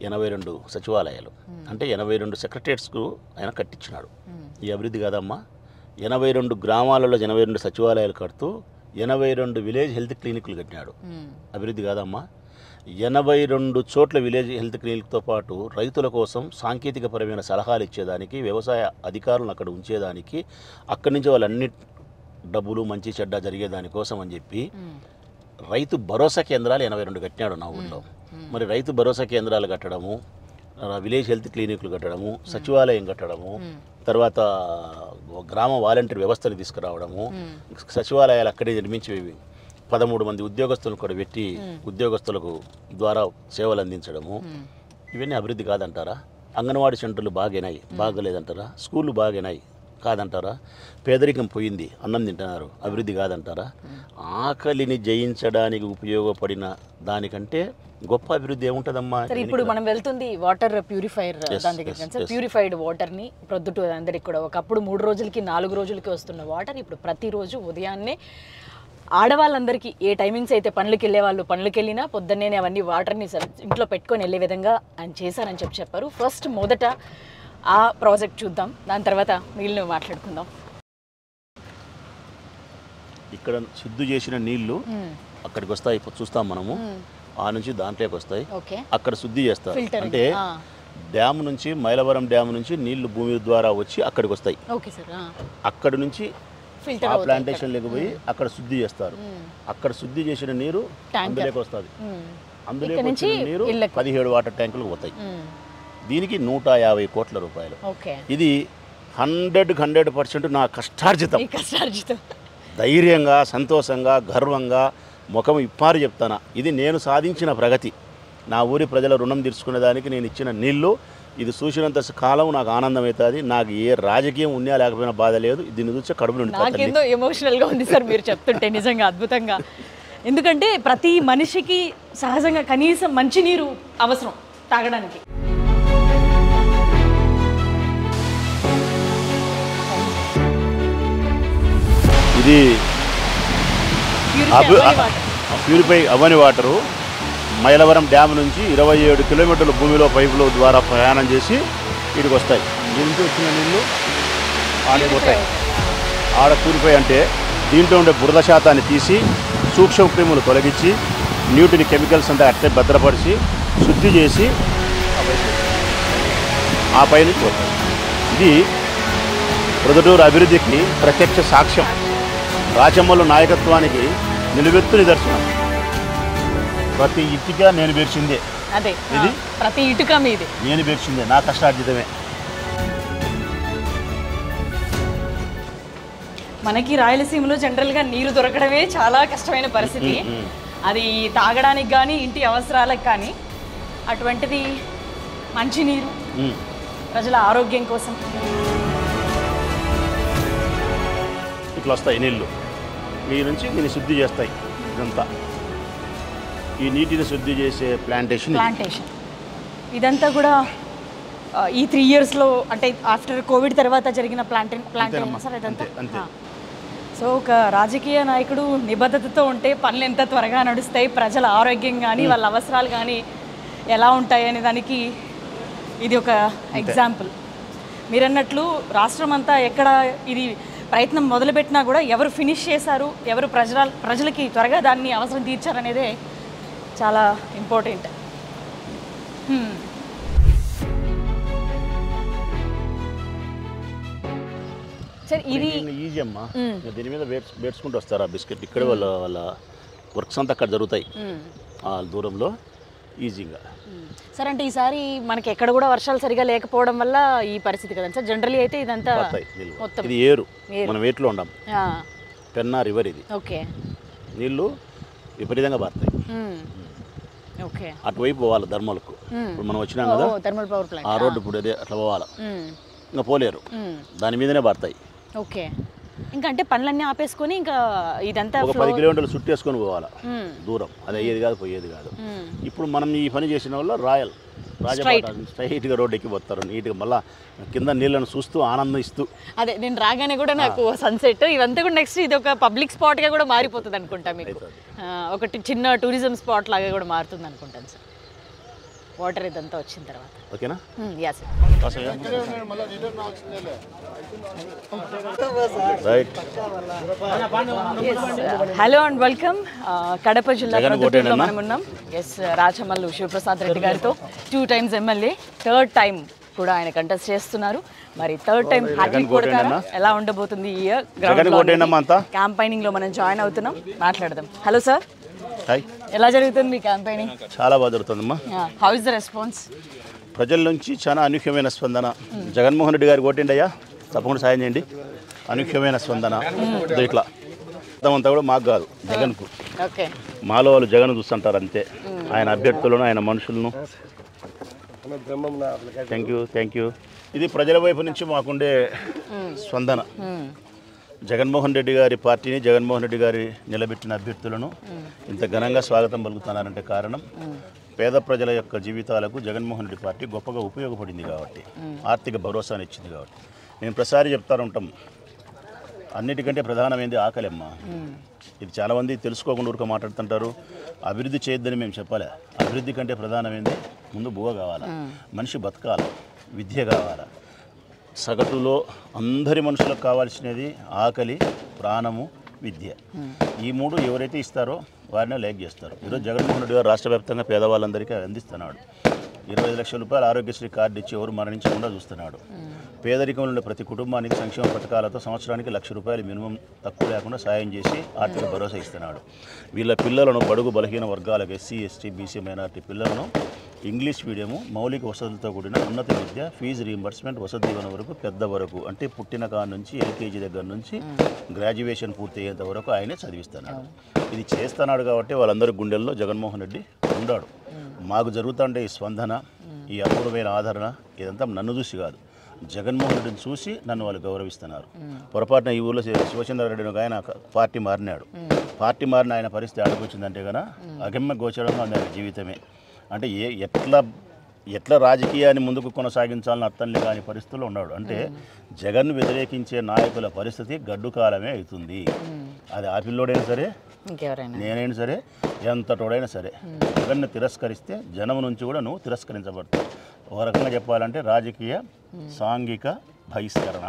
82 సచివాలయాలు అంటే 82 సెక్రటరియట్స్కు ఆయన కట్టించినాడు. ఈ అభివృద్ధి కాదమ్మా? 82 గ్రామాలలో 82 సచివాలయాలు కడుతూ 82 విలేజ్ హెల్త్ క్లినిక్లు కట్టినాడు. అభివృద్ధి కాదమ్మా? 82 చోట్ల విలేజ్ హెల్త్ క్లినిక్తో పాటు రైతుల కోసం సాంకేతికపరమైన సలహాలు ఇచ్చేదానికి, వ్యవసాయ అధికారులను అక్కడ ఉంచేదానికి, అక్కడి నుంచి వాళ్ళన్ని డబ్బులు మంచి చెడ్డ జరిగేదానికోసం అని చెప్పి రైతు భరోసా కేంద్రాలు 82 కట్టినాడు నా ఊళ్ళో. మరి రైతు భరోసా కేంద్రాలు కట్టడము, విలేజ్ హెల్త్ క్లినిక్లు కట్టడము, సచివాలయం కట్టడము, తర్వాత గ్రామ వాలంటీర్ వ్యవస్థలు తీసుకురావడము, సచివాలయాలు అక్కడే నిర్మించి 13 మంది ఉద్యోగస్తులను కూడా పెట్టి ఉద్యోగస్తులకు ద్వారా సేవలు అందించడము, ఇవన్నీ అభివృద్ధి కాదంటారా? అంగన్వాడీ సెంటర్లు బాగైనాయి, బాగలేదంటారా? స్కూళ్ళు బాగైనాయి, కాదంటారా? పేదరికం పోయింది, అన్నం తింటున్నారు, అభివృద్ధి కాదంటారా? ఆకలిని జయించడానికి ఉపయోగపడిన దానికంటే గొప్ప అభివృద్ధి ఏముంటుందమ్మా? ఇప్పుడు మనం వెళ్తుంది వాటర్ ప్యూరిఫైర్ దాని దగ్గర సార్. ప్యూరిఫైడ్ వాటర్ని ప్రొద్దుటూరు అందరికి కూడా ఒకప్పుడు 3 రోజులకి 4 రోజులకి వస్తున్న వాటర్ ఇప్పుడు ప్రతిరోజు ఉదయాన్నే ఆడవాళ్ళందరికీ ఏ టైమింగ్స్ అయితే పనులకి వెళ్ళే వాళ్ళు పనులకి వెళ్ళినా పొద్దున్నే అవన్నీ వాటర్ని ఇంట్లో పెట్టుకొని వెళ్ళే విధంగా ఆయన చేశారని చెప్పారు. ఫస్ట్ మొదట ఆ ప్రాజెక్ట్ చూద్దాం, దాని తర్వాత మిగిలిన మాట్లాడుకుందాం. ఇక్కడ శుద్ధి చేసిన నీళ్లు అక్కడికి వస్తాయి, చూస్తాం మనము. ఆ నుంచి దాంట్లోకి వస్తాయి, అక్కడ శుద్ధి చేస్తారు. అంటే డ్యామ్ నుంచి, మైలవరం డ్యామ్ నుంచి నీళ్లు భూమి ద్వారా వచ్చి అక్కడికి వస్తాయి. అక్కడి నుంచి ఆ ప్లాంటేషన్లోకి పోయి అక్కడ శుద్ధి చేస్తారు. అక్కడ శుద్ధి చేసిన నీరు అందులోకి వస్తుంది. అందులోకి వచ్చిన నీరు 17 వాటర్ ట్యాంకులు పోతాయి. దీనికి 150 కోట్ల రూపాయలు. ఇది 100% నా కష్టార్జితం. ధైర్యంగా, సంతోషంగా, గర్వంగా ముఖం ఇప్పారు చెప్తానా. ఇది నేను సాధించిన ప్రగతి. నా ఊరి ప్రజల రుణం తీర్చుకునే దానికి నేను ఇచ్చిన నీళ్లు ఇది చూసినంత కాలం నాకు ఆనందం అవుతుంది. నాకు ఏ రాజకీయం ఉన్నా లేకపోయినా బాధ లేదు. దీన్ని చూస్తే కడుపు నుండి నాకేందో ఎమోషనల్గా ఉంది సార్ మీరు చెప్తుంటే, నిజంగా అద్భుతంగా. ఎందుకంటే ప్రతి మనిషికి సహజంగా కనీసం మంచినీరు అవసరం తాగడానికి. ఇది ప్యూరిఫై అవ్వని వాటరు మైలవరం డ్యామ్ నుంచి 27 కిలోమీటర్ల భూమిలో పైపుల ద్వారా ప్రయాణం చేసి ఇక్కడికి వస్తాయి. దీని నుంచి వచ్చిన నీళ్ళు ఆడిపోతాయి. ఆడ ప్యూరిఫై అంటే దీంట్లో ఉండే బురద శాతాన్ని తీసి సూక్ష్మ క్రిములు తొలగించి నీటిని కెమికల్స్ అంతా అట్టే భద్రపరిచి శుద్ధి చేసి ఆ పై నుంచి పోతాయి. ఇది ప్రొద్దుటూరు అభివృద్ధికి ప్రత్యక్ష సాక్ష్యం. రాచమ్మలు నాయకత్వానికి నిలువెత్తు నిదర్శనం. ప్రతి ఇటుక నేను పేర్చిందే. అదే ఇది ప్రతి ఇటుక మీది నేను పేర్చిందే, నా కష్టార్జితమే. మనకి రాయలసీమలో జనరల్గా నీరు దొరకడమే చాలా కష్టమైన పరిస్థితి. అది తాగడానికి కానీ ఇంటి అవసరాలకు కానీ. అటువంటిది మంచినీరు ప్రజల ఆరోగ్యం కోసం ఇట్లా వస్తాయి నీళ్ళు. మీ నుంచి దీన్ని శుద్ధి చేస్తాయి. ఇదంతా ఈ నీటిని శుద్ధి చేసే ప్లాంటేషన్. ఇదంతా కూడా ఈ 3 yearsలో అంటే ఆఫ్టర్ కోవిడ్ తర్వాత జరిగిన ప్లాంటేషన్ సార్ ఇదంతా. సో ఒక రాజకీయ నాయకుడు నిబద్ధతతో ఉంటే పనులు ఎంత త్వరగా నడుస్తాయి, ప్రజల ఆరోగ్యం కానీ వాళ్ళ అవసరాలు కానీ ఎలా ఉంటాయి అనే దానికి ఇది ఒక ఎగ్జాంపుల్. మీరన్నట్లు రాష్ట్రం అంతా ఎక్కడ ఇది ప్రయత్నం మొదలుపెట్టినా కూడా ఎవరు ఫినిష్ చేశారు, ఎవరు ప్రజలకి త్వరగా దాన్ని అవసరం తీర్చారనేదే చాలా ఇంపార్టెంట్. సార్ ఇది ఈజీ అమ్మా. దీని మీద వేడ్చుకుంటూ వస్తారు ఆ బిస్కెట్. ఇక్కడ వాళ్ళ వర్క్స్ అంతా అక్కడ జరుగుతాయి ఆ దూరంలో ఈజీగా. సార్ అంటే ఈసారి మనకి ఎక్కడ కూడా వర్షాలు సరిగా లేకపోవడం వల్ల ఈ పరిస్థితి కదా సార్. జనరల్లీ అయితే ఇదంతా మొత్తం ఇది ఏరు, మనం వేట్లో ఉండం. పెన్నా రివర్ ఇది. ఓకే. నీళ్ళు విపరీతంగా పారుతాయి. ఓకే. అటువైపు పోవాలి ధర్మలకు. ఇప్పుడు మనం వచ్చినాం కదా థర్మల్ పవర్ ప్లాంట్, ఆ రోడ్డు ఇప్పుడు అదే అట్లా పోవాలి. ఇంకా పోలేరు, దాని మీదనే పడతాయి. ఓకే. ఇంకా అంటే పనులన్నీ ఆపేసుకొని ఇంకా ఇదంతా ఒక 10 కిలోమీటర్లు చుట్టేసుకొని పోవాలా దూరం. అది అయ్యేది కాదు, పోయేది కాదు. ఇప్పుడు మనం ఈ పని చేసిన వల్ల రాజపాట స్ట్రైట్గా రోడ్డు ఎక్కిపోతారు నీట్గా. మళ్ళీ కింద నీళ్ళను చూస్తూ ఆనందిస్తూ. అదే నేను రాగానే కూడా నాకు సన్సెట్ ఇవంతా కూడా నెక్స్ట్ ఇది ఒక పబ్లిక్ స్పాట్గా కూడా మారిపోతుంది అనుకుంటా మీకు. ఒకటి చిన్న టూరిజం స్పాట్ లాగా కూడా మారుతుంది అనుకుంటాను సార్ వాటర్ ఇదంతా వచ్చిన తర్వాత. ఓకేనా? Yes right. Hello and welcome. Kadapa జిల్లా ప్రొద్దుటూరులో మనం ఉన్నాం. ఎస్, రాచమల్లు శివప్రసాద్ రెడ్డి గారితో 2 times ఎమ్మెల్యే, 3rd time కూడా ఆయన కంటెస్ట్ చేస్తున్నారు. మరి 3rd time హ్యాట్రిక్ కొడతారా? ఎలా ఉండబోతుంది ఈ ఇయర్? క్యాంపైనింగ్ లో మనం జాయిన్ అవుతున్నాం, మాట్లాడదాం. హలో సార్, ఎలా జరుగుతుంది మీ క్యాంపైనింగ్? చాలా బాగా జరుగుతుందమ్మా. How is the response? ప్రజల నుంచి చాలా అనూహ్యమైన స్పందన. జగన్మోహన్ రెడ్డి గారు ఓటేండయ్యా, తప్పకుండా సాయం చేయండి. అనూహ్యమైన స్పందన. ఇట్లా అంతా కూడా మాకు కాదు, జగన్కు. మాలో వాళ్ళు జగన్ చూస్తుంటారు అంతే, ఆయన అభ్యర్థులను, ఆయన మనుషులను. Thank you. ఇది ప్రజల వైపు నుంచి మాకుండే స్పందన. జగన్మోహన్ రెడ్డి గారి పార్టీని, జగన్మోహన్ రెడ్డి గారి నిలబెట్టిన అభ్యర్థులను ఇంత ఘనంగా స్వాగతం పలుకుతున్నారంటే కారణం పేద ప్రజల యొక్క జీవితాలకు జగన్మోహన్ రెడ్డి పార్టీ గొప్పగా ఉపయోగపడింది కాబట్టి, ఆర్థిక భరోసాని ఇచ్చింది కాబట్టి. నేను ప్రతిసారి చెప్తాను ఉంటాం, అన్నిటికంటే ప్రధానమైనది ఆకలి అమ్మ. ఇది చాలామంది తెలుసుకోకుండా ఊరిక మాట్లాడుతుంటారు. అభివృద్ధి చేయొద్దని మేము చెప్పలే. అభివృద్ధి కంటే ప్రధానమైనది ముందు బువ్వ కావాలా, మనిషి బతకాలి, విద్య కావాలా. సగటులో అందరి మనుషులకు కావాల్సినది ఆకలి, ప్రాణము, విద్య. ఈ 3 ఎవరైతే ఇస్తారో వారినే లైక్ చేస్తారు. ఈరోజు జగన్మోహన్ రెడ్డి గారు రాష్ట్ర వ్యాప్తంగా పేదవాళ్ళందరికీ అందిస్తున్నాడు. 25 లక్షల రూపాయల ఆరోగ్యశ్రీ కార్డు ఇచ్చి ఎవరు మరణించకుండా చూస్తున్నాడు. పేదరికంలో ఉండే ప్రతి కుటుంబానికి సంక్షేమ పథకాలతో సంవత్సరానికి 1 లక్ష రూపాయలు మినిమం తక్కువ లేకుండా సాయం చేసి ఆర్థిక భరోసా ఇస్తున్నాడు. వీళ్ళ పిల్లలను, బడుగు బలహీన వర్గాలకు, ఎస్సీ, ఎస్టీ, బీసీ, మైనార్టీ పిల్లలను ఇంగ్లీష్ మీడియము, మౌలిక వసతులతో కూడిన ఉన్నత విద్య, ఫీజు రీయింబర్స్మెంట్, వసతి దీవెన వరకు, పెద్ద వరకు, అంటే పుట్టిన కాడ నుంచి ఎల్కేజీ దగ్గర నుంచి గ్రాడ్యుయేషన్ పూర్తి అయ్యేంత వరకు ఆయనే చదివిస్తున్నాడు. ఇది చేస్తున్నాడు కాబట్టి వాళ్ళందరి గుండెల్లో జగన్మోహన్ రెడ్డి ఉన్నాడు. మాకు జరుగుతుండే ఈ స్పందన ఈ అపూర్వమైన ఆదరణ ఇదంతా నన్ను చూసి కాదు, జగన్మోహన్ రెడ్డిని చూసి నన్ను వాళ్ళు గౌరవిస్తున్నారు. పొరపాటున ఈ ఊళ్ళో శివచంద్రారెడ్డి ఒక ఆయన పార్టీ మారినాడు. పార్టీ మారిన ఆయన పరిస్థితి ఆడకొచ్చిందంటే కనుక అగమ్య గోచరంగా ఉంది ఆయన జీవితమే. అంటే ఎట్లా రాజకీయాన్ని ముందుకు కొనసాగించాలని అర్థం లేని పరిస్థితుల్లో ఉన్నాడు. అంటే జగన్ను వ్యతిరేకించే నాయకుల పరిస్థితి గడ్డు కాలమే అవుతుంది. అది ఆ పిల్లోడైనా సరే, నేనైనా సరే, ఎంతటోడైనా సరే, జగన్ను తిరస్కరిస్తే జనం నుంచి కూడా నువ్వు తిరస్కరించబడతావు. ఒక రకంగా చెప్పాలంటే రాజకీయ సాంఘిక బహిష్కరణ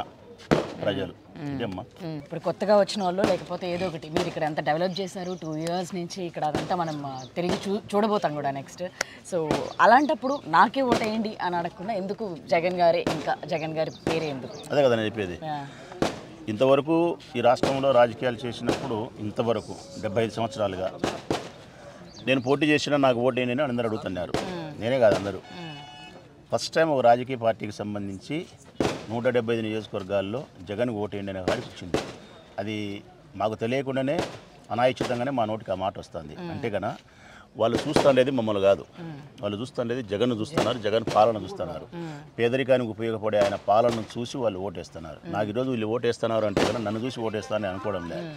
ప్రజలు. ఇదేమ్మా ఇప్పుడు కొత్తగా వచ్చిన వాళ్ళు లేకపోతే ఏదో ఒకటి మీరు ఇక్కడ ఎంత డెవలప్ చేశారు 2 years నుంచి ఇక్కడ అదంతా మనం తిరిగి చూడబోతాం కూడా నెక్స్ట్. సో అలాంటప్పుడు నాకే ఓటేయండి అని అడగకుండా ఎందుకు జగన్ గారే, ఇంకా జగన్ గారి పేరే ఎందుకు? అదే కదా నేను చెప్పేది. ఇంతవరకు ఈ రాష్ట్రంలో రాజకీయాలు చేసినప్పుడు ఇంతవరకు 75 సంవత్సరాలుగా నేను పోటీ చేసినా నాకు ఓటేయండి అని అందరూ అడుగుతున్నారు. నేనే కాదు, అందరూ. ఫస్ట్ టైం ఒక రాజకీయ పార్టీకి సంబంధించి 175 నియోజకవర్గాల్లో జగన్ ఓటేయండి అనే వాడికి వచ్చింది. అది మాకు తెలియకుండానే అనాయచితంగానే మా నోటికి ఆ మాట వస్తుంది. అంటే కన్నా వాళ్ళు చూస్తుండేది మమ్మల్ని కాదు, వాళ్ళు చూస్తుండేది జగన్ను చూస్తున్నారు, జగన్ పాలన చూస్తున్నారు. పేదరికానికి ఉపయోగపడే ఆయన పాలనను చూసి వాళ్ళు ఓటేస్తున్నారు. నాకు ఈరోజు వీళ్ళు ఓటేస్తున్నారు అంటే కన్నా నన్ను చూసి ఓటేస్తానని అనుకోవడం లేదు.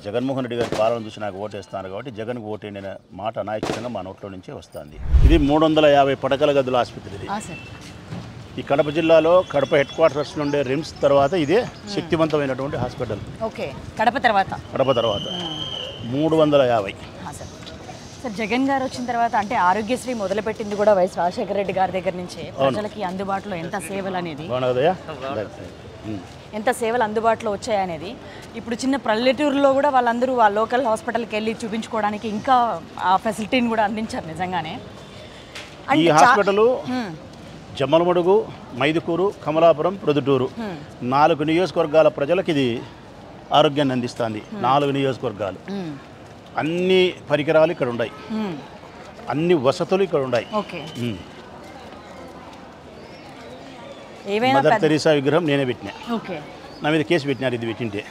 జగన్మోహన్ రెడ్డి గారి పాలన చూసి నాకు ఓటేస్తున్నారు కాబట్టి జగన్కు ఓటేయండి అనే మాట అనాయచితంగా మా నోట్లో నుంచే వస్తుంది. ఇది 350 పడకల గదుల ఆసుపత్రి. ఇది ఈ కడప జిల్లాలో కడప హెడ్ క్వార్టర్స్ నుండే రిమ్స్ తర్వాత ఇదే శక్తివంతమైనటువంటి హాస్పిటల్. ఓకే, కడప తర్వాత 350. సార్ జగన్ గారు వచ్చిన తర్వాత అంటే ఆరోగ్యశ్రీ మొదలుపెట్టింది కూడా వైఎస్ రాజశేఖర రెడ్డి గారి దగ్గర నుంచి ప్రజలకి అందుబాటులో ఎంత సేవలు అనేది, ఎంత సేవలు అందుబాటులో వచ్చాయనేది ఇప్పుడు చిన్న పల్లెటూరులో కూడా వాళ్ళందరూ ఆ లోకల్ హాస్పిటల్కి వెళ్ళి చూపించుకోవడానికి ఇంకా ఆ ఫెసిలిటీని కూడా అందించారు నిజంగానే. ఈ హాస్పిటల్ జమ్మలమడుగు, మైదుకూరు, కమలాపురం, ప్రొద్దుటూరు 4 నియోజకవర్గాల ప్రజలకు ఇది ఆరోగ్యాన్ని అందిస్తుంది. 4 నియోజకవర్గాలు. అన్ని పరికరాలు ఇక్కడ ఉన్నాయి, అన్ని వసతులు ఇక్కడ ఉన్నాయి. మదర్ తెరీసా విగ్రహం నేనే పెట్టినా. నా మీద కేసు పెట్టినారు ఇది పెట్టింటే.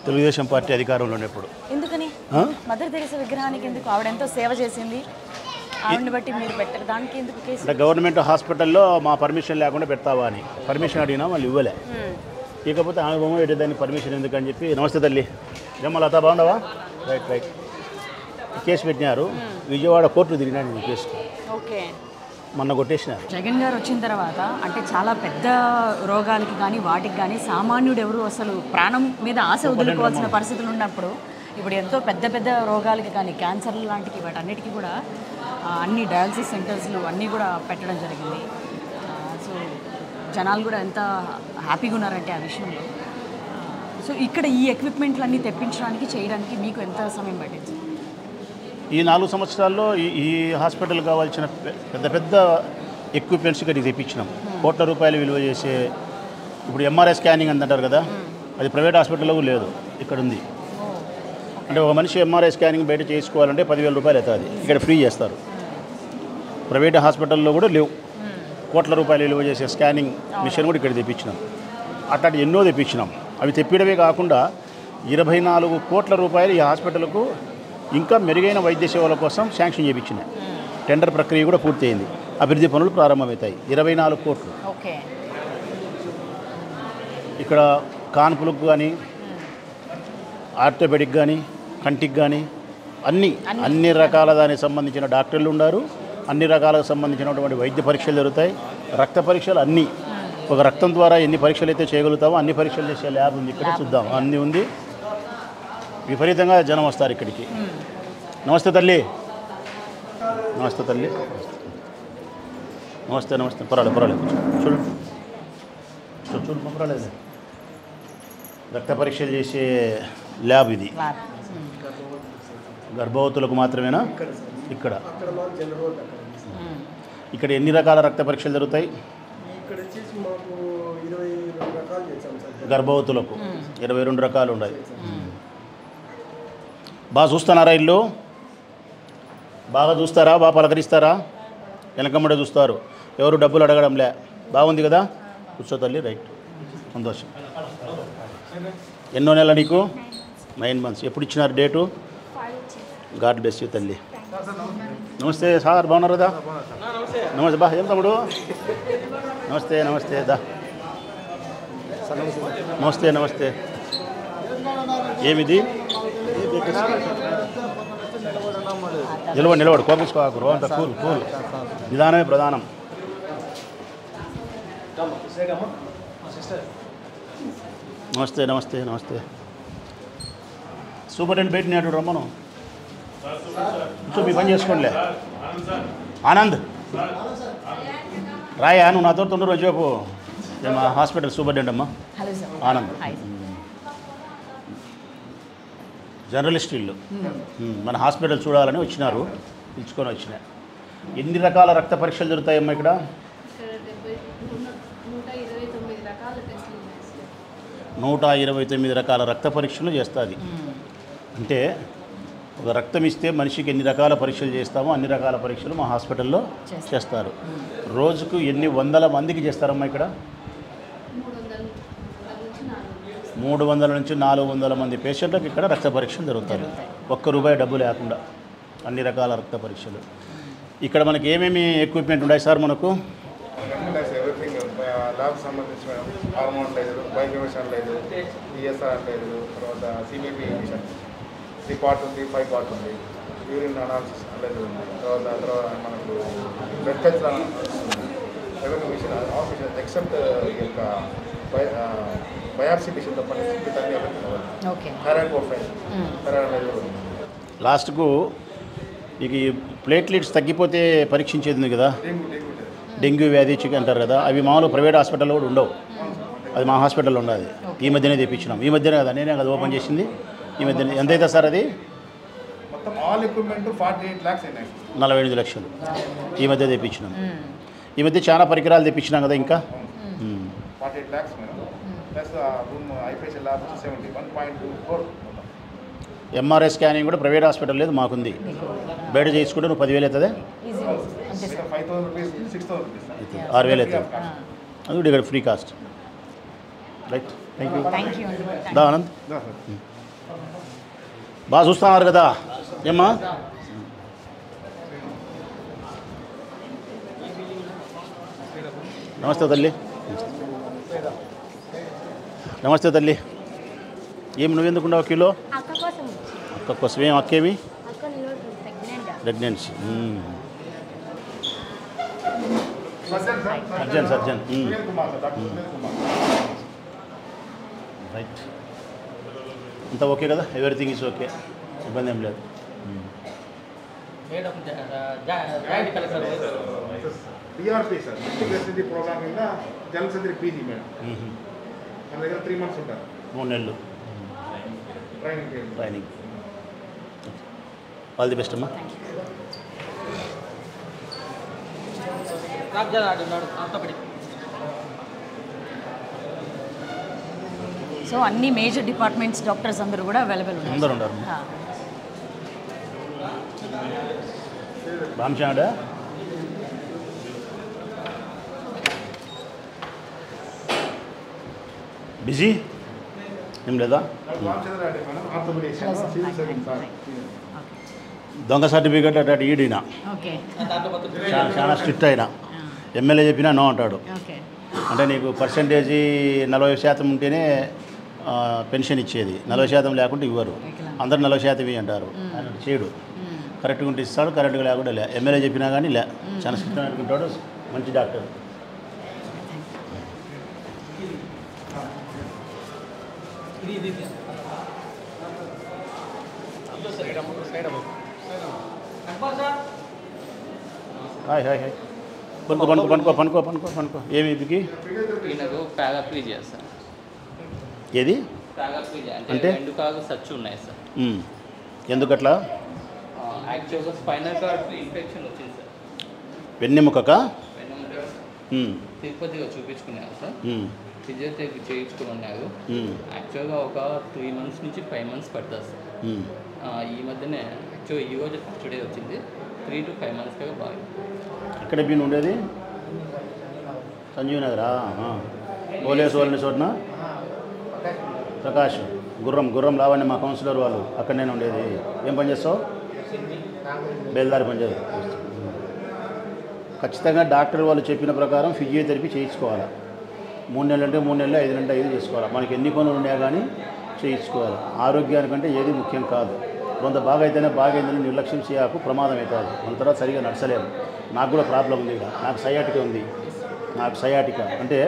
తెలుగుదేశం పార్టీ అధికారంలో ఉన్నప్పుడు. ఎందుకని మదర్ తెరీసా విగ్రహానికి ఎందుకు? ఆవిడ ఎంతో సేవ చేసింది, ఆవిడని బట్టి మీరు పెట్టరు, దానికి ఎందుకు కేసు? అంటే గవర్నమెంట్ హాస్పిటల్లో మా పర్మిషన్ లేకుండా పెడతావా అని పర్మిషన్ అడిగినా వాళ్ళు ఇవ్వలే. ఇకపోతే ఆమె బొమ్మ పెట్టేదాన్ని పర్మిషన్ ఎందుకని చెప్పి. నమస్తే తల్లి, ఏమో లత బాగుండవా? రైట్. కేసు పెట్టినారు. విజయవాడ కోర్టు తిరిగినాడు ఈ కేసు. ఓకే, మొన్న కొట్టేసినారు. జగన్ గారు వచ్చిన తర్వాత అంటే చాలా పెద్ద రోగాలకి కానీ వాటికి కానీ సామాన్యుడు ఎవరు అసలు ప్రాణం మీద ఆశ వదులుకోవాల్సిన పరిస్థితులు ఉన్నప్పుడు ఇప్పుడు ఎంతో పెద్ద పెద్ద రోగాలకి కానీ క్యాన్సర్లు లాంటివి వాటన్నిటికీ కూడా అన్ని డయాలసిస్ సెంటర్స్లు అన్నీ కూడా పెట్టడం జరిగింది. సో జనాలు కూడా ఎంత హ్యాపీగా ఉన్నారంటే ఆ విషయంలో. సో ఇక్కడ ఈ ఎక్విప్మెంట్లు అన్నీ తెప్పించడానికి చేయడానికి మీకు ఎంత సమయం పట్టింది? ఈ 4 సంవత్సరాల్లో ఈ హాస్పిటల్ కావాల్సిన పెద్ద పెద్ద ఎక్విప్మెంట్స్ ఇక్కడికి తెప్పించినాం. కోట్ల రూపాయలు విలువ చేసే ఇప్పుడు ఎంఆర్ఐ స్కానింగ్ అంటారు కదా, అది ప్రైవేట్ హాస్పిటల్లో లేదు, ఇక్కడ ఉంది. అంటే ఒక మనిషి ఎంఆర్ఐ స్కానింగ్ బయట చేసుకోవాలంటే 10,000 రూపాయలు అవుతుంది, ఇక్కడ ఫ్రీ చేస్తారు. ప్రైవేట్ హాస్పిటల్లో కూడా లేవు. కోట్ల రూపాయలు విలువ చేసే స్కానింగ్ మిషన్ కూడా ఇక్కడ తెప్పించినాం. అట్లాంటి ఎన్నో తెప్పించినాం. అవి తెప్పించడమే కాకుండా 24 కోట్ల రూపాయలు ఈ హాస్పిటల్కు ఇంకా మెరుగైన వైద్య సేవల కోసం శాంక్షన్ చేయించినాయి. టెండర్ ప్రక్రియ కూడా పూర్తయింది, అభివృద్ధి పనులు ప్రారంభమవుతాయి. 24 కోట్లు. ఇక్కడ కాన్పులకు కానీ, ఆర్థోపెడిక్ కానీ, కంటికి కానీ అన్ని రకాల దానికి సంబంధించిన డాక్టర్లు ఉన్నారు. అన్ని రకాలకు సంబంధించినటువంటి వైద్య పరీక్షలు జరుగుతాయి. రక్త పరీక్షలు అన్నీ, ఒక రక్తం ద్వారా ఎన్ని పరీక్షలు అయితే చేయగలుగుతామో అన్ని పరీక్షలు చేసే ల్యాబ్ ఉంది ఇక్కడ, చూద్దాం. అన్నీ ఉంది. విపరీతంగా జనం వస్తారు ఇక్కడికి. నమస్తే తల్లి. నమస్తే తల్లి. నమస్తే. పర్వాలేదు చూడండి. పర్వాలేదు. రక్త పరీక్షలు చేసే ల్యాబ్ ఇది. గర్భవతులకు మాత్రమేనా? ఇక్కడ ఎన్ని రకాల రక్త పరీక్షలు జరుగుతాయి? గర్భవతులకు 22 రకాలు ఉన్నాయి. బాగా చూస్తున్నారా? ఇల్లు బాగా చూస్తారా? బాగా పలకరిస్తారా? వెనకమ్మడే చూస్తారు, ఎవరు డబ్బులు అడగడంలే. బాగుంది కదా? కూర్చో తల్లి. రైట్, సంతోషం. ఎన్నో నెల నీకు? 9 months. ఎప్పుడు ఇచ్చినారు డేటు? గాడ్ బ్లెస్ యూ తల్లి. నమస్తే సార్, బాగున్నారు కదా? నమస్తే బా, ఏం తమ్ముడు? నమస్తే నమస్తే దా, నమస్తే నమస్తే. ఏమిది? నిలబడు కోపించుకోకూరు, అంత కూల్ కూల్, నిదానమే ప్రధానం. నమస్తే నమస్తే నమస్తే. సూపరింటెండెంట్ బయట నేడు రమ్మను, మీ పని చేసుకోండిలే. ఆనంద్ రాయా, నువ్వు నాతో తొందరగా చెప్పు. మా హాస్పిటల్ సూపరింటెండెంట్ అమ్మా హలో సార్. ఆనంద్. జర్నలిస్ట్ వీళ్ళు మన హాస్పిటల్ చూడాలని వచ్చినారు, పిలుచుకొని వచ్చిన. ఎన్ని రకాల రక్త పరీక్షలు జరుగుతాయమ్మా ఇక్కడ? 129 రకాల రక్త పరీక్షలు చేస్తుంది. అంటే ఒక రక్తం ఇస్తే మనిషికి ఎన్ని రకాల పరీక్షలు చేస్తామో అన్ని రకాల పరీక్షలు మా హాస్పిటల్లో చేస్తారు. రోజుకు ఎన్ని వందల మందికి చేస్తారమ్మా ఇక్కడ? 300 నుంచి 400 మంది పేషెంట్లకు ఇక్కడ రక్త పరీక్షలు జరుగుతాయి. ₹1 డబ్బు లేకుండా అన్ని రకాల రక్త పరీక్షలు. ఇక్కడ మనకి ఏమేమి ఎక్విప్మెంట్ ఉన్నాయి సార్? మనకు ఎవ్రీథింగ్ ల్యాబ్ సంబంధించిన హార్మోన్ లేదు, బయోకెమిషన్ లేదు, ఈఎస్ఆర్ లేదు, తర్వాత సిబిపి మిషన్ 3 పార్ట్ ఉంది, 5 పార్ట్ ఉంది, యూరిన్ అనాలిసిస్ లేదు ఉంది, తర్వాత మనకు బ్లడ్ కల్చర్ అనాలిసిస్ ఉంది. ఎవరి మిషన్ ఆఫ్ మిషన్ ఎక్సెప్ట్ ఈ యొక్క బయాప్సీ మిషన్ తప్ప థైరాయిడ్ ప్రొఫైల్ థైరాయిడ్ ఉంది. లాస్ట్కు ఇక ఈ ప్లేట్లెట్స్ తగ్గిపోతే పరీక్షించేది ఉంది కదా, డెంగ్యూ వ్యాధి చికెన్ అంటారు కదా, అవి మామూలు ప్రైవేట్ హాస్పిటల్లో కూడా ఉండవు. అది మా హాస్పిటల్లో ఉండదు. ఈ మధ్యనే తెప్పించినాం. ఈ మధ్యనే కదా, నేనే కదా ఓపెన్ చేసింది ఈ మధ్యనే. ఎంతైతే సార్ అది? మొత్తం ఆల్ ఎక్విప్మెంట్ 48 lakhs అయినాయి. 45 లక్షలు ఈ మధ్య తెప్పించినాం. ఈ మధ్య చాలా పరికరాలు తెప్పించినాం కదా ఇంకా. 48 lakhs madam. Plus room IPSL lab 71.24. MRI scanning కూడా ప్రైవేట్ హాస్పిటల్ లేదు, మాకుంది. బయట చేసుకుంటే నువ్వు 10,000 అవుతుంది, 5,000 rupees, 6,000 rupees. 6,000 అవుతుంది. అది కూడా ఇక్కడ free cost. Right, thank you. దా ఆనంద్, బాగా చూస్తున్నారు కదా ఏమ్మా? నమస్తే తల్లి. నమస్తే తల్లి. ఏమి నువ్వెందుకున్నావు కిలో? అక్క కోసం. ఏం అక్కేమి? ప్రెగ్నెన్సీ. సర్జన్. రైట్, అంతా ఓకే కదా? ఎవ్రీథింగ్ ఈజ్ ఓకే, ఇబ్బంది ఏం లేదు. DRP sir, district residency programme కింద జనరల్ సర్జరీ పీజీ మేడం. మన దగ్గర 3 months ఉంటారు. 3 నెలలు ట్రైనింగ్. ఆల్ ది బెస్ట్ అమ్మా. సో అన్ని మేజర్ డిపార్ట్మెంట్స్ డాక్టర్స్ అందరూ కూడా అవైలబుల్ అందరూ ఉన్నారు. రామచాడ బిజీ ఏం లేదా? దొంగ సర్టిఫికేట్ అటు ఈడినా చాలా స్ట్రిక్ట్ అయినా. ఎమ్మెల్యే చెప్పినా నో అంటాడు. అంటే నీకు పర్సంటేజీ 40% ఉంటేనే పెన్షన్ ఇచ్చేది, 40% లేకుంటే ఇవ్వరు. అందరు 40% అంటారు. ఆయన చేయడు, కరెక్ట్గా ఉంటే ఇస్తాడు, కరెక్ట్గా లేకుండా లే. ఎమ్మెల్యే చెప్పినా కానీ లే, చాలా స్ట్రిక్ట్ అనుకుంటాడు. మంచి డాక్టర్. Hi hi hi. పనుకో పనుకో పనుకో పనుకో పనుకో పనుకో. ఏమి ఇదికి సార్? ఏది అంటే 2 కాళ్ళు సచ్చు ఉన్నాయి సార్. ఎందుకట్లా? యాక్చువల్గా స్పైనల్ కార్డ్ ఇన్ఫెక్షన్ వచ్చింది సార్. వెన్నెముకకా? తిరుపతిగా చూపించుకున్నాను సార్. ఫిజియోథెరపీ చేయించుకున్నాను. యాక్చువల్గా ఒక 3 months నుంచి 5 months పడుతుంది సార్. ఈ మధ్యనే యాక్చువల్గా ఈ రోజు టుడే వచ్చింది. 3 to 5 months కాగా బాగా. ఎక్కడ బీన్ ఉండేది? సంజీవ్ నగరా? ఓలేసు వాళ్ళని చోటన ప్రకాష్ గుర్రం లావణ్య మా కౌన్సిలర్ వాళ్ళు అక్కడ నేను ఉండేది. ఏం పని చేస్తావు? బేల్దారి పంచాయతీ ఖచ్చితంగా డాక్టర్ వాళ్ళు చెప్పిన ప్రకారం ఫిజియోథెరపీ చేయించుకోవాలి. 3 నెలలు అంటే 3 నెలలు, 5 నెలలు 5 చేసుకోవాలి. మనకి ఎన్ని పనులు ఉన్నాయా కానీ చేయించుకోవాలి. ఆరోగ్యానికంటే ఏది ముఖ్యం కాదు. కొంత బాగా అయితేనే బాగా అయిందని నిర్లక్ష్యం చేయకు, ప్రమాదం అవుతుంది. మన తర్వాత సరిగా నడచలేము. నాకు కూడా ప్రాబ్లం ఉంది. నాకు సయాటిక ఉంది. నాకు సయాటిక అంటే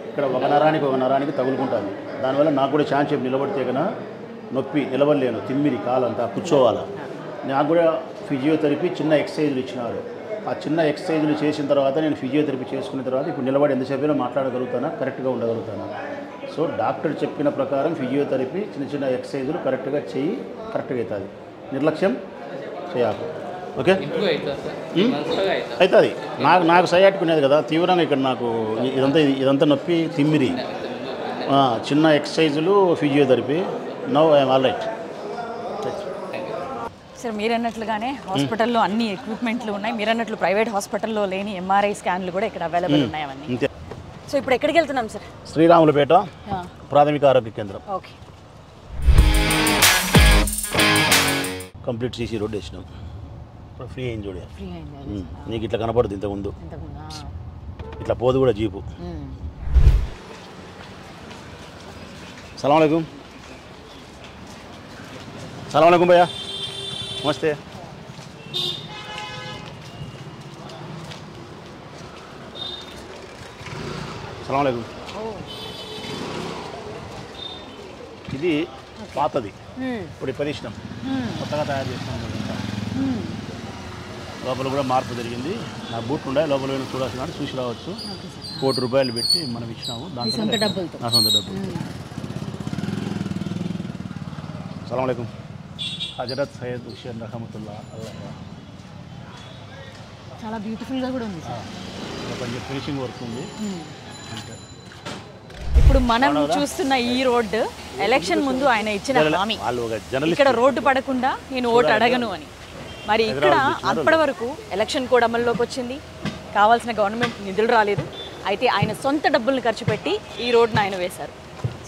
ఇక్కడ ఒక నరానికి తగులుకుంటుంది. దానివల్ల నాకు కూడా ఛాన్స్ చెప్పి నిలబడితే కన్నా నొప్పి, నిలబడలేను, తిమ్మిరి కాలంతా కూర్చోవాలా. నాకు కూడా ఫిజియోథెరపీ చిన్న ఎక్సర్సైజులు ఇచ్చినారు. ఆ చిన్న ఎక్సర్సైజులు చేసిన తర్వాత నేను ఫిజియోథెరపీ చేసుకున్న తర్వాత ఇప్పుడు నిలబడి ఎంతసేపు మాట్లాడగలుగుతానా, కరెక్ట్గా ఉండగలుగుతాను. సో డాక్టర్ చెప్పిన ప్రకారం ఫిజియోథెరపీ చిన్న ఎక్సర్సైజులు కరెక్ట్గా చెయ్యి, కరెక్ట్గా అవుతుంది. నిర్లక్ష్యం చేయకు. ఓకే అవుతుంది. నాకు సయాటిక్ ఉన్నది కదా తీవ్రంగా. ఇక్కడ నాకు ఇదంతా నొప్పి, తిమ్మిరి, చిన్న ఎక్సర్సైజులు, physiotherapy. Now I'm all right. Sir మీరు అన్నట్లుగానే హాస్పిటల్లో అన్ని ఎక్విప్మెంట్లు ఉన్నాయి. మీరు అన్నట్లు ప్రైవేట్ హాస్పిటల్లో లేని ఎంఆర్ఐ స్కాన్లు కూడా ఇక్కడ అవైలబుల్ ఉన్నాయి అవన్నీ. సో ఇప్పుడు ఎక్కడికి వెళ్తున్నాం సార్? శ్రీరాములపేట ప్రాథమిక ఆరోగ్య కేంద్రం. ఓకే. కంప్లీట్ సీసీ రోడ్ వేసినాం. ఇప్పుడు ఫ్రీ అయింది చూడ. నీకు ఇట్లా కనపడుతుంది ఇంతకుముందు. ఇట్లా పోదు కూడా జీపు. సలాంకం. సలాంకం భయ్యా, నమస్తే. సలాంకం. ఇది పాతది, ఇప్పుడు ప్రదేశం కొత్తగా తయారు చేసినాం. లోపల కూడా మార్పు జరిగింది. నా బూట్లు ఉండే లోపల చూడాల్సిన చూసి రావచ్చు. ₹1 కోటి పెట్టి మనం ఇచ్చినాము. దాంట్లో నా సొంత డబ్బులు. సలాంకం. హజరత్ సయ్యద్ హుస్సేన్ రహమతుల్లా అల్లాహ్. చాలా బ్యూటిఫుల్గా కూడా ఉంది సార్. కొంచెం ఫినిషింగ్ వర్క్ ఉంది. ఇప్పుడు మనం చూస్తున్న ఈ రోడ్డు ఎలక్షన్ ముందు ఆయన ఇచ్చిన హామీ, ఇక్కడ రోడ్డు పడకుండా నేను ఓటు అడగను అని. మరి ఇక్కడ అప్పటి వరకు ఎలక్షన్ కూడా అమల్లోకి వచ్చింది, కావాల్సిన గవర్నమెంట్ నిధులు రాలేదు. అయితే ఆయన సొంత డబ్బుల్ని ఖర్చు పెట్టి ఈ రోడ్డును ఆయన వేశారు.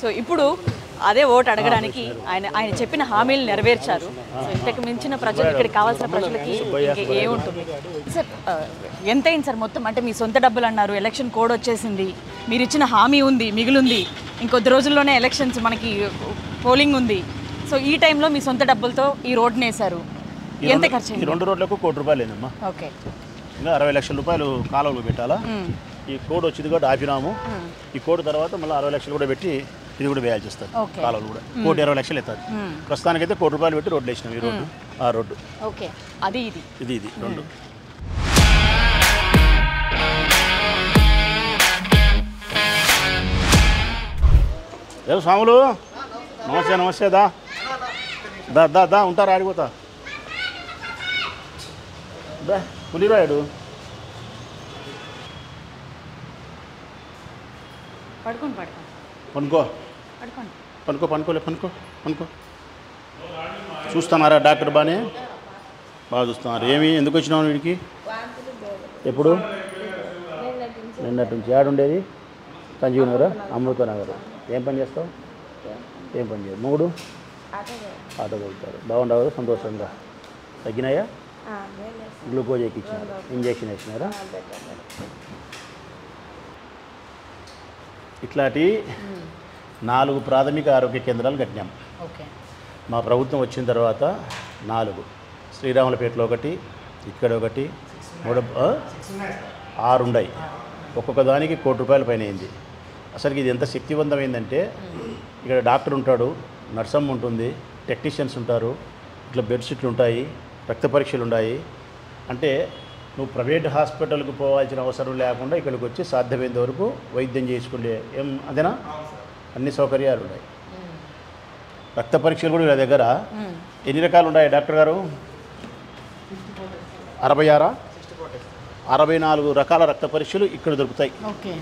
సో ఇప్పుడు అదే ఓటు అడగడానికి ఆయన చెప్పిన హామీలు నెరవేర్చారు. సో ఇంతకు మించిన ప్రజలు, ఇక్కడికి కావాల్సిన ప్రజలకి ఏముంటుంది సార్? ఎంత అయింది సార్ మొత్తం? అంటే మీ సొంత డబ్బులు అన్నారు, ఎలక్షన్ కోడ్ వచ్చేసింది, మీరు ఇచ్చిన హామీ ఉంది, మిగిలింది, ఇంకొద్ది రోజుల్లోనే ఎలక్షన్స్, మనకి పోలింగ్ ఉంది. సో ఈ టైంలో మీ సొంత డబ్బులతో ఈ రోడ్డుని వేశారు. ఎంత ఖర్చు అయింది? 2 రోడ్లకు ₹1 కోటి లేదమ్మా. ఓకే. ఇంకా 60 లక్షల రూపాయలు కాలువలు పెట్టాలా. ఈ కోడ్ వచ్చింది కూడా ఆపినాము. ఈ కోడ్ తర్వాత మళ్ళీ 60 లక్షలు కూడా పెట్టి ఇది కూడా వేయాల్సి వస్తుంది. కాలువలు కూడా ₹1,20 లక్షలు అవుతుంది. ప్రస్తుతానికైతే ₹1 కోటి పెట్టి రోడ్లు వేసినాం. ఈ రోడ్డు, ఆ రోడ్డు. ఓకే. అది ఇది 2. ఏ స్వాములు, నమస్తే. దా ఉంటారా? ఆడిపోతా. దా పులిరాయుడు. పనుకో. చూస్తున్నారా డాక్టర్? బాగా చూస్తున్నారు. ఎందుకు వచ్చినావు వీడికి? ఎప్పుడు? నిన్నటి నుంచి. ఆడుండేది సంజీవ్ నగర్, అమృత నగర్. ఏం పని చేస్తావు? ఏం పని చేయదు. మొగుడు ఆటో తోలుతారు. బాగుండవు? సంతోషంగా తగ్గినాయా? Glucose ఎక్కిచ్చినారు, injection వేసినారా? ఇట్లాంటి 4 ప్రాథమిక ఆరోగ్య కేంద్రాలు కట్టినాం. మా ప్రభుత్వం వచ్చిన తర్వాత 4, శ్రీరాములపేటలో 1, ఇక్కడ 1, 6 ఉన్నాయి. ఒక్కొక్క దానికి ₹1 కోటి పైన అయింది. అసలు ఇది ఎంత శక్తివంతమైందంటే ఇక్కడ డాక్టర్ ఉంటాడు, నర్సమ్మ ఉంటుంది, టెక్నీషియన్స్ ఉంటారు, ఇట్లా బెడ్షీట్లు ఉంటాయి, రక్త పరీక్షలు ఉన్నాయి. అంటే నువ్వు ప్రైవేట్ హాస్పిటల్కి పోవాల్సిన అవసరం లేకుండా ఇక్కడికి వచ్చి సాధ్యమైనంత వరకు వైద్యం చేసుకుంటే అదేనా? అన్ని సౌకర్యాలు ఉన్నాయి. రక్త పరీక్షలు కూడా వీళ్ళ దగ్గర ఎన్ని రకాలు ఉన్నాయి డాక్టర్ గారు? 66 64 రకాల రక్త పరీక్షలు ఇక్కడ దొరుకుతాయి. ఓకే.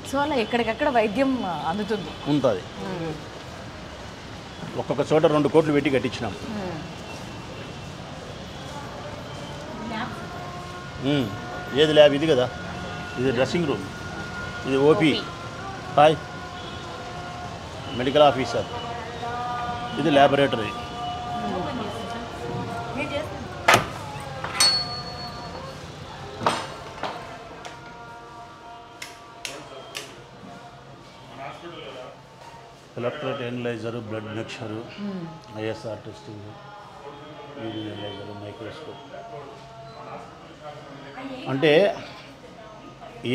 సో అలా ఎక్కడికక్కడ వైద్యం అందుతుంది, ఉంటుంది. ఒక్కొక్క చోట 2 కోట్లు పెట్టి కట్టించినాం. ఏది ల్యాబ్? ఇది కదా, ఇది డ్రెస్సింగ్ రూమ్, ఇది ఓపీ, హాయ్ మెడికల్ ఆఫీసర్, ఇది laboratory. Electrolyte analyser, blood mixture, ISR testing, urine analyser, microscope. అంటే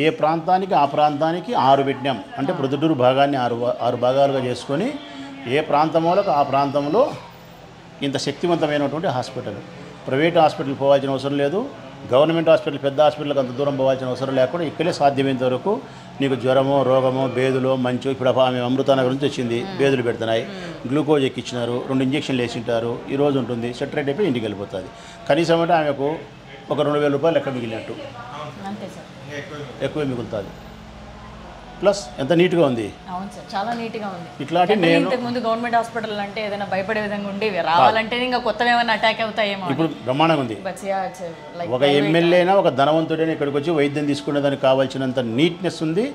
ఏ ప్రాంతానికి ఆ ప్రాంతానికి 6 పెట్టినాం. అంటే ప్రొద్దుటూరు భాగాన్ని 6 భాగాలుగా చేసుకొని ఏ ప్రాంతంలోకి ఆ ప్రాంతంలో ఇంత శక్తివంతమైనటువంటి హాస్పిటల్. ప్రైవేట్ హాస్పిటల్ పోవాల్సిన అవసరం లేదు, గవర్నమెంట్ హాస్పిటల్ పెద్ద హాస్పిటల్కి అంత దూరం పోవాల్సిన అవసరం లేకుండా ఇక్కడే సాధ్యమైనంత వరకు నీకు జ్వరమో రోగమో బేదులో మంచు. ఇప్పుడు ఆమె అమృతానగర్ నుంచి వచ్చింది, బేదులు పెడుతున్నాయి, గ్లూకోజ్ ఎక్కించినారు, 2 ఇంజక్షన్లు వేసింటారు, ఈరోజు ఉంటుంది, సెటరేట్ అయిపోయి ఇంటికి వెళ్ళిపోతుంది. కనీసం అంటే ఆమెకు ఒక 2,000 రూపాయలు లెక్క మిగిలినట్టు, అంతే సార్, ఎక్కువే మిగులుతుంది. ప్లస్ ఎంత నీట్గా ఉంది. అవును సార్, చాలా నీట్గా ఉంది. ఇట్లాంటి నేను ఇంతకుముందు గవర్నమెంట్ హాస్పిటల్ అంటే ఏదైనా భయపడే విధంగా ఉండేవి, రావాలంటే ఇంకా కొత్తగా ఏమైనా అటాక్ అవుతాయేమో. ఇప్పుడు బ్రహ్మాండంగా ఉంది. ఒక ఎమ్మెల్యే అయినా ఒక ధనవంతుడైనా ఇక్కడికి వచ్చి వైద్యం తీసుకునేదానికి కావాల్సినంత నీట్నెస్ ఉంది,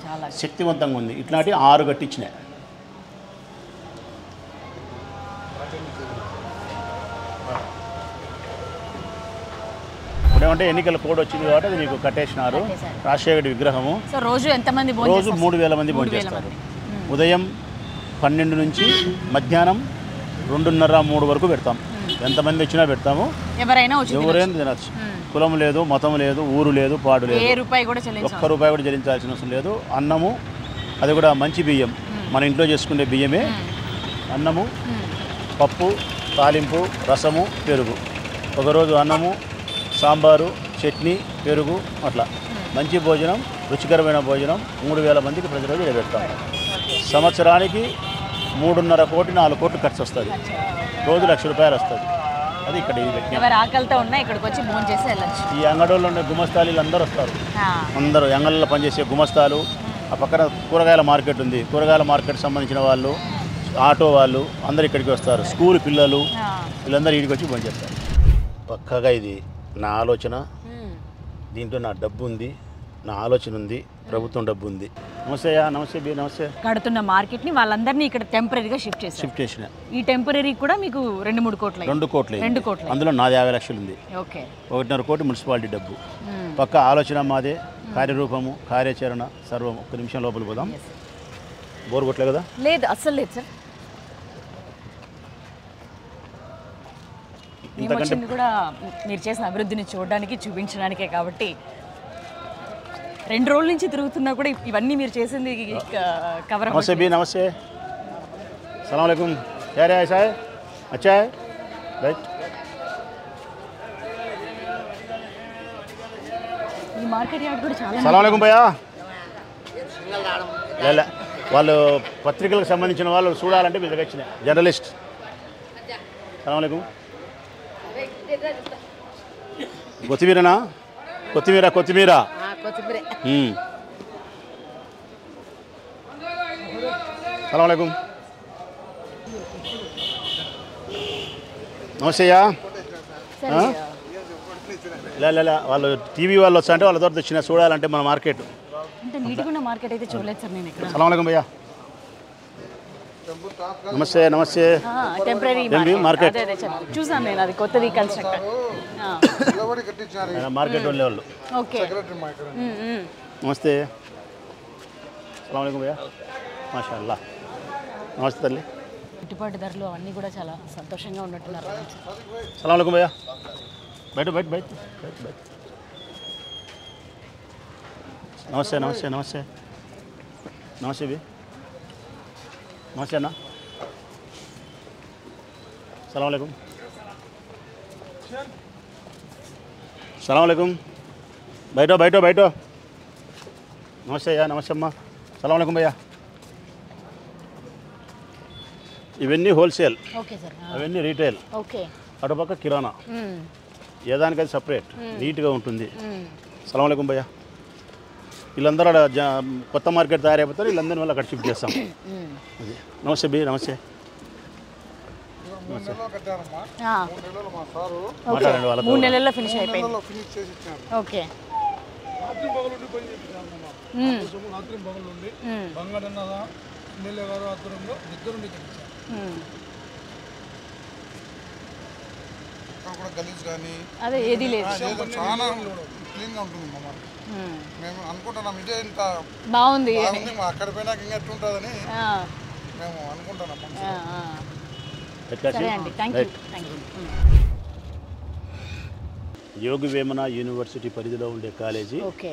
శక్తివంతంగా ఉంది. ఇట్లాంటి 6 కట్టించినాయి. ఇప్పుడేమంటే ఎన్నికల కోడ్ వచ్చింది కాబట్టి అది మీకు కట్టేసినారు. రాజశేఖర్ విగ్రహము. రోజు ఎంతమంది రోజు 3,000 మంది భోంచేస్తారు. ఉదయం 12 నుంచి మధ్యాహ్నం 2:30-3 వరకు పెడతాం. ఎంతమంది వచ్చినా పెడతాము, ఎవరైనా తినచ్చు. కులం లేదు, మతం లేదు, ఊరు లేదు, పాడు లేదు, ఒక్క రూపాయి కూడా చెల్లించాల్సిన అవసరం లేదు. అన్నము, అది కూడా మంచి బియ్యం, మన ఇంట్లో చేసుకునే బియ్యమే. అన్నము, పప్పు, తాలింపు, రసము, పెరుగు. ఒకరోజు అన్నము, సాంబారు, చట్నీ, పెరుగు, అట్లా మంచి భోజనం, రుచికరమైన భోజనం. 3,000 మందికి ప్రతిరోజు పెడతాం. సంవత్సరానికి 3.5 కోటి 4 కోట్లు ఖర్చు వస్తుంది. రోజు 1,00,000 రూపాయలు వస్తుంది. అది ఇక్కడ ఆకలితో ఉన్నా ఇక్కడికి వచ్చి భోజనం చేసి వెళ్ళచ్చు. ఈ అంగడిలో ఉండే గుమస్తాలు అందరూ వస్తారు. అందరూ అంగళ్ళలో పనిచేసే గుమస్తాలు. ఆ పక్కన కూరగాయల మార్కెట్ ఉంది, కూరగాయల మార్కెట్ సంబంధించిన వాళ్ళు, ఆటో వాళ్ళు అందరు ఇక్కడికి వస్తారు. స్కూల్ పిల్లలు వీళ్ళందరూ ఇక్కడికి వచ్చి భోజనం చేస్తారు. పక్కగా ఇది నా ఆలోచన, దీంట్లో నా డబ్బు ఉంది, నా ఆలోచన ఉంది, ప్రభుత్వం డబ్బు ఉంది. నమస్తే నమస్తే బి నమస్తే. కడుతున్న మార్కెట్ని వాళ్ళందరినీ ఇక్కడ టెంపరీగా షిఫ్ట్ చేసిన. ఈ టెంపరీ కూడా మీకు 2-3 కోట్లు. 2 కోట్లు. అందులో నాది 50 లక్షలు ఉంది. ఓకే. 1.5 కోటి మున్సిపాలిటీ డబ్బు. పక్క ఆలోచన మాదే, కార్యరూపము, కార్యాచరణ సర్వం. 1 నిమిషం లోపల పోదాం. బోర్ కొట్టలే కదా? లేదు, అస్సలు లేదు సార్. ఇంతకంటే కూడా మీరు చేసిన అభివృద్ధిని చూడడానికి, చూపించడానికే కాబట్టి 2 రోజుల నుంచి తిరుగుతున్నా కూడా ఇవన్నీ మీరు చేసింది కవర్. నమస్తే బి నమస్తే. సలాం అలైకుం. క్యా రే ఐసా హై? అచ్చా హై రైట్. ఈ మార్కెట్ యార్డ్ కూడా చాలా. సలాం అలైకుం భయ్యా. లే వాళ్ళు పత్రికలకు సంబంధించిన వాళ్ళు చూడాలంటే మీ దగ్గర వచ్చినాయి. జర్నలిస్ట్. సలాం అలైకుం. కొత్తిమీరనా? కొత్తిమీర. సలాం అలైకుం. నమస్తే. లే వాళ్ళు టీవీ వాళ్ళు వచ్చా అంటే వాళ్ళ తోటి వచ్చిన చూడాలంటే మన మార్కెట్. మార్కెట్ అయితే చూడలేదు సార్ నేను ఇక్కడ. సలాం అలైకుం భయ్యా. నమస్తే నమస్తే. టెంపరీ మార్కెట్ చూసాను నేను, అది కొత్తది కన్స్ట్రక్ట్ మార్కెట్ వెళ్ళే వాళ్ళు. ఓకే. నమస్తే. సలాం అలైకుం భయ్యా. మాషాల్లా. నమస్తే తల్లి. గిట్టుబాటు ధరలు అవన్నీ కూడా చాలా సంతోషంగా ఉన్నట్టున్నారు. సలాం అలైకుం భయ్యా. బయట నమస్తే నమస్తే నమస్తే నమస్తే బి నమస్తే అన్న. సలాం అలైకుం. సలాం అలైకుం. బయట నమస్తే అయ్యా. నమస్తే అమ్మా. సలాం అలైకుం భయ్యా. ఇవన్నీ హోల్సేల్, అవన్నీ రీటైల్. అటుపక్క కిరాణా, ఏదానికది సపరేట్ నీట్గా ఉంటుంది. సలాం అలైకుం భయ్యా. వీళ్ళందరూ కొత్త మార్కెట్ తయారైపోతారు, వీళ్ళందరినీ వాళ్ళు అక్కడ షిఫ్ట్ చేస్తాం. నమస్తే బి నమస్తే. మాట్లాడండి వాళ్ళతో. 3 నెలల్లో ఫినిష్ అయిపోయింది. ఓకే. అదే ఏది లేదు, చాలా క్లీన్గా ఉంటుంది. మేము అనుకుంటున్నాం ఇదే ఇంత బాగుంది, అక్కడ పోయినాక ఇంకా ఎట్లుంటుందని మేము అనుకుంటున్నాం. సరే అండి, thank you. Yogi Vemana university పరిధిలో ఉండే కాలేజీ ఓకే.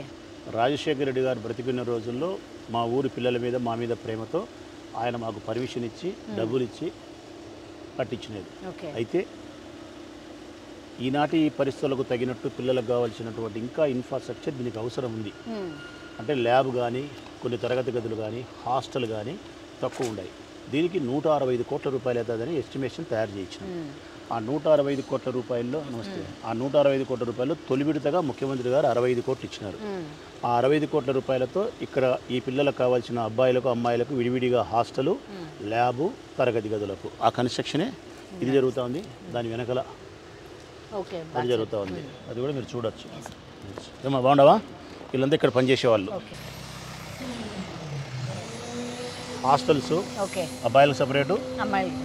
రాజశేఖర రెడ్డి గారు బ్రతికున్న రోజుల్లో మా ఊరి పిల్లల మీద మా మీద ప్రేమతో ఆయన మాకు పర్మిషన్ ఇచ్చి డబ్బులు ఇచ్చి కట్టించినది. ఓకే. అయితే ఈనాటి పరిస్థితులకు తగినట్టు పిల్లలకు కావాల్సినటువంటి ఇంకా ఇన్ఫ్రాస్ట్రక్చర్ దీనికి అవసరం ఉంది. అంటే ల్యాబ్ కానీ కొన్ని తరగతి గదులు కానీ హాస్టల్ కానీ తక్కువ ఉన్నాయి. దీనికి 165 కోట్ల రూపాయలు అవుతుందని ఎస్టిమేషన్ తయారు చేయించినాం. ఆ 165 కోట్ల రూపాయల్లో నమస్తే ఆ 165 కోట్ల రూపాయలు తొలి విడతగా ముఖ్యమంత్రి గారు 65 కోట్లు ఇచ్చినారు. ఆ 65 కోట్ల రూపాయలతో ఇక్కడ ఈ పిల్లలకు కావాల్సిన అబ్బాయిలకు అమ్మాయిలకు విడివిడిగా హాస్టలు ల్యాబు తరగతి గదులకు ఆ కన్స్ట్రక్షనే ఇది జరుగుతూ ఉంది. దాని వెనకాల అది జరుగుతూ ఉంది. అది కూడా మీరు చూడొచ్చు. ఏమన్నా బాగుండవా? వీళ్ళంతా ఇక్కడ పనిచేసేవాళ్ళు. హాస్టల్స్ అబ్బాయిలకు సపరేటు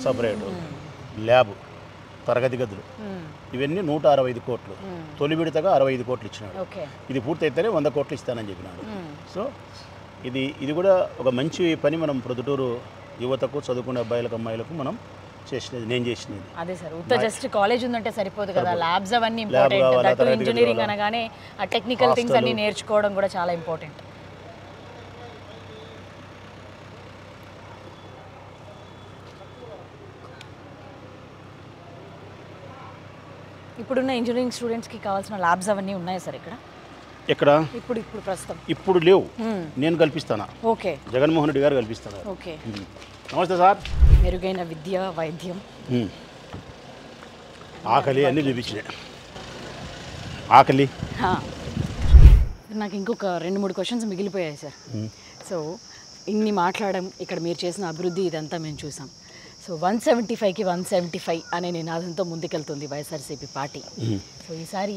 సపరేటు ల్యాబ్ తరగతి గదులు ఇవన్నీ 165 కోట్లు. తొలి విడతగా 65 కోట్లు ఇచ్చినాడు. ఇది పూర్తయితేనే 100 కోట్లు ఇస్తానని చెప్పినాడు. సో ఇది కూడా ఒక మంచి పని. మనం ప్రొద్దుటూరు యువతకు చదువుకునే అబ్బాయిలకు అమ్మాయిలకు మనం చేసినది, నేను చేసినది. అదే సార్, ఉత్త జస్ట్ కాలేజ్ ఉందంటే సరిపోదు కదా, ల్యాబ్స్ అవన్నీ ఇంపార్టెంట్. ఇంజనీరింగ్ అనగానే ఆ టెక్నికల్ థింగ్స్ అన్ని నేర్చుకోవడం కూడా చాలా ఇంపార్టెంట్. ఇప్పుడున్న ఇంజనీరింగ్ స్టూడెంట్స్కి కావాల్సిన ల్యాబ్స్ అవన్నీ ఉన్నాయా సార్ ఇక్కడ? ఎక్కడ ఇప్పుడు ప్రస్తుతం ఇప్పుడు లేవు. నేను కల్పిస్తాను. ఓకే. జగన్మోహన్ రెడ్డి గారు కల్పిస్తున్నారు. ఓకే. నమస్తే సార్. మెరుగైన విద్య, వైద్యం, ఆకలి అన్నీ చూపించినాయి. ఆకలి నాకు ఇంకొక 2-3 క్వశ్చన్స్ మిగిలిపోయాయి సార్. సో ఇన్ని మాట్లాడడం, ఇక్కడ మీరు చేసిన అభివృద్ధి ఇదంతా మేము చూసాం. సో 175కి 175 అనే నినాదంతో ముందుకెళ్తుంది వైఎస్ఆర్సీపీ పార్టీ. సో ఈసారి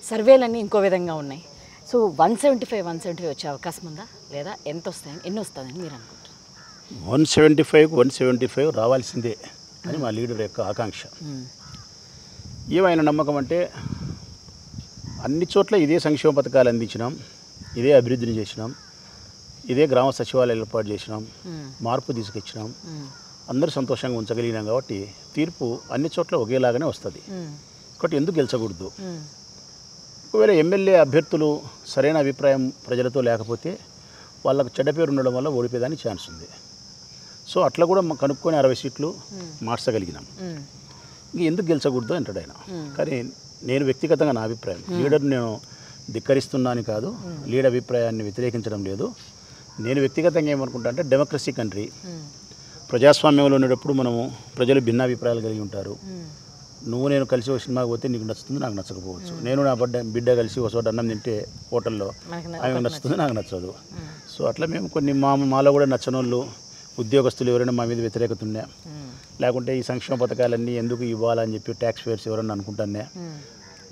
సర్వేలన్నీ ఇంకో విధంగా ఉన్నాయి. సో 175 వచ్చే అవకాశం ఉందా, లేదా ఎన్ని వస్తాయని మీరు అనుకుంటారు? 175కు 175 రావాల్సిందే అని మా లీడర్ యొక్క ఆకాంక్ష. ఏమైనా నమ్మకం అంటే అన్ని చోట్ల ఇదే సంక్షేమ పథకాలు అందించినాం, ఇదే అభివృద్ధిని చేసినాం, ఇదే గ్రామ సచివాలయాలు ఏర్పాటు చేసినాం, మార్పు తీసుకొచ్చినాం, అందరూ సంతోషంగా ఉంచగలిగినాం. కాబట్టి తీర్పు అన్ని చోట్ల ఒకేలాగానే వస్తుంది. కాబట్టి ఎందుకు గెలిచకూడదు? ఒకవేళ ఎమ్మెల్యే అభ్యర్థులు సరైన అభిప్రాయం ప్రజలతో లేకపోతే వాళ్ళకు చెడ్డ పేరు ఉండడం వల్ల ఓడిపోయేదానికి ఛాన్స్ ఉంది. సో అట్లా కూడా కనుక్కొని 60 సీట్లు మార్చగలిగినాం. ఇంక ఎందుకు గెలిచకూడదు అంటాడు ఆయన. కానీ నేను వ్యక్తిగతంగా నా అభిప్రాయం, లీడర్ నేను ధిక్కరిస్తున్నాను కాదు, లీడర్ అభిప్రాయాన్ని వ్యతిరేకించడం లేదు. నేను వ్యక్తిగతంగా ఏమనుకుంటా అంటే డెమోక్రసీ కంట్రీ, ప్రజాస్వామ్యంలో ఉండేటప్పుడు మనము ప్రజలు భిన్నాభిప్రాయాలు కలిగి ఉంటారు. నువ్వు నేను కలిసి ఒక సినిమాకి పోతే నీకు నచ్చుతుంది, నాకు నచ్చకపోవచ్చు. నేను నా బిడ్డ కలిసి ఒక చోట అన్నం తింటే హోటల్లో ఆమెకు నచ్చుతుంది, నాకు నచ్చదు. సో అట్లా మేము కొన్ని మాలో కూడా నచ్చని వాళ్ళు ఉద్యోగస్తులు ఎవరైనా మా మీద వ్యతిరేకత ఉన్నా, లేకుంటే ఈ సంక్షేమ పథకాలన్నీ ఎందుకు ఇవ్వాలని చెప్పి ట్యాక్స్ పేర్స్ ఎవరన్నా అనుకుంటానే,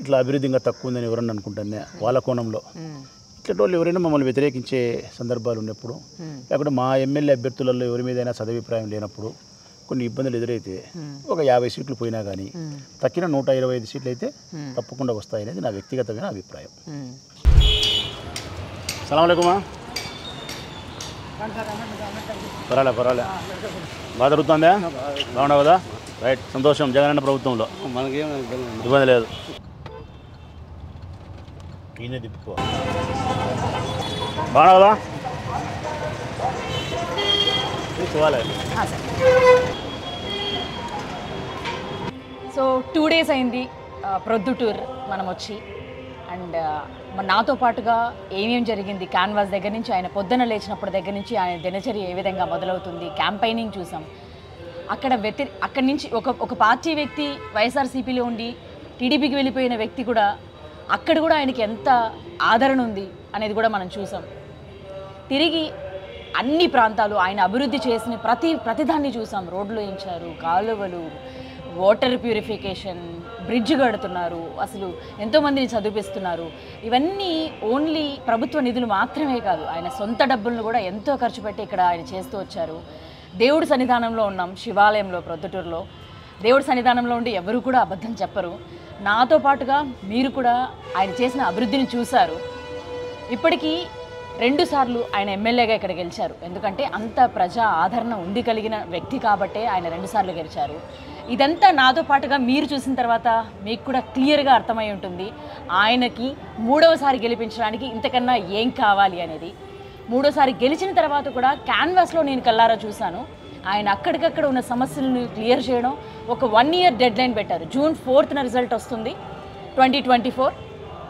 ఇట్లా అభివృద్ధి ఇంకా తక్కువ ఉందని ఎవరన్నా అనుకుంటానే, వాళ్ళ కోణంలో ఇట్లా వాళ్ళు ఎవరైనా మమ్మల్ని వ్యతిరేకించే సందర్భాలు ఉన్నప్పుడు, లేకుంటే మా ఎమ్మెల్యే అభ్యర్థులలో ఎవరి మీదైనా సదభిప్రాయం లేనప్పుడు కొన్ని ఇబ్బందులు ఎదురైతే ఒక 50 సీట్లు పోయినా కానీ తక్కిన 125 సీట్లు అయితే తప్పకుండా వస్తాయనేది నా వ్యక్తిగతమైన అభిప్రాయం. సలాంలేకుమా. పర్వాలే బాగా జరుగుతుందా? బాగుండవు కదా? రైట్, సంతోషం. జగనన్న ప్రభుత్వంలో మనకేం ఇబ్బంది లేదు. ఈయన తిప్పుకో. బాగుండవు కదా? చూడాలి. సో 2 days అయింది ప్రొద్దుటూర్ మనం వచ్చి. అండ్ నాతో పాటుగా ఏమేం జరిగింది, క్యాన్వాస్ దగ్గర నుంచి, ఆయన పొద్దున లేచినప్పటి దగ్గర నుంచి ఆయన దినచర్య ఏ విధంగా మొదలవుతుంది, క్యాంపెయినింగ్ చూసాం. అక్కడి నుంచి ఒక పార్టీ వ్యక్తి వైఎస్ఆర్సీపీలో ఉండి టీడీపీకి వెళ్ళిపోయిన వ్యక్తి కూడా అక్కడ కూడా ఆయనకి ఎంత ఆదరణ ఉంది అనేది కూడా మనం చూసాం. తిరిగి అన్ని ప్రాంతాలు ఆయన అభివృద్ధి చేసిన ప్రతిదాన్ని చూసాం. రోడ్లు వేయించారు, కాలువలు, వాటర్ ప్యూరిఫికేషన్, బ్రిడ్జ్ కడుతున్నారు, అసలు ఎంతోమందిని చదివిస్తున్నారు. ఇవన్నీ ఓన్లీ ప్రభుత్వ నిధులు మాత్రమే కాదు, ఆయన సొంత డబ్బులను కూడా ఎంతో ఖర్చు పెట్టి ఇక్కడ ఆయన చేస్తూ వచ్చారు. దేవుడి సన్నిధానంలో ఉన్నాం, శివాలయంలో, ప్రొద్దుటూరులో. దేవుడి సన్నిధానంలో ఉండి ఎవరు కూడా అబద్ధం చెప్పరు. నాతో పాటుగా మీరు కూడా ఆయన చేసిన అభివృద్ధిని చూశారు. ఇప్పటికీ రెండుసార్లు ఆయన ఎమ్మెల్యేగా ఇక్కడ గెలిచారు. ఎందుకంటే అంత ప్రజా ఆదరణ ఉంది కలిగిన వ్యక్తి కాబట్టే ఆయన రెండుసార్లు గెలిచారు. ఇదంతా నాతో పాటుగా మీరు చూసిన తర్వాత మీకు కూడా క్లియర్గా అర్థమై ఉంటుంది ఆయనకి మూడవసారి గెలిపించడానికి ఇంతకన్నా ఏం కావాలి అనేది. మూడోసారి గెలిచిన తర్వాత కూడా క్యాన్వాస్లో నేను కల్లారా చూశాను. ఆయన అక్కడికక్కడ ఉన్న సమస్యలను క్లియర్ చేయడం, ఒక 1 year డెడ్ లైన్ పెట్టారు. June 4th రిజల్ట్ వస్తుంది 2024.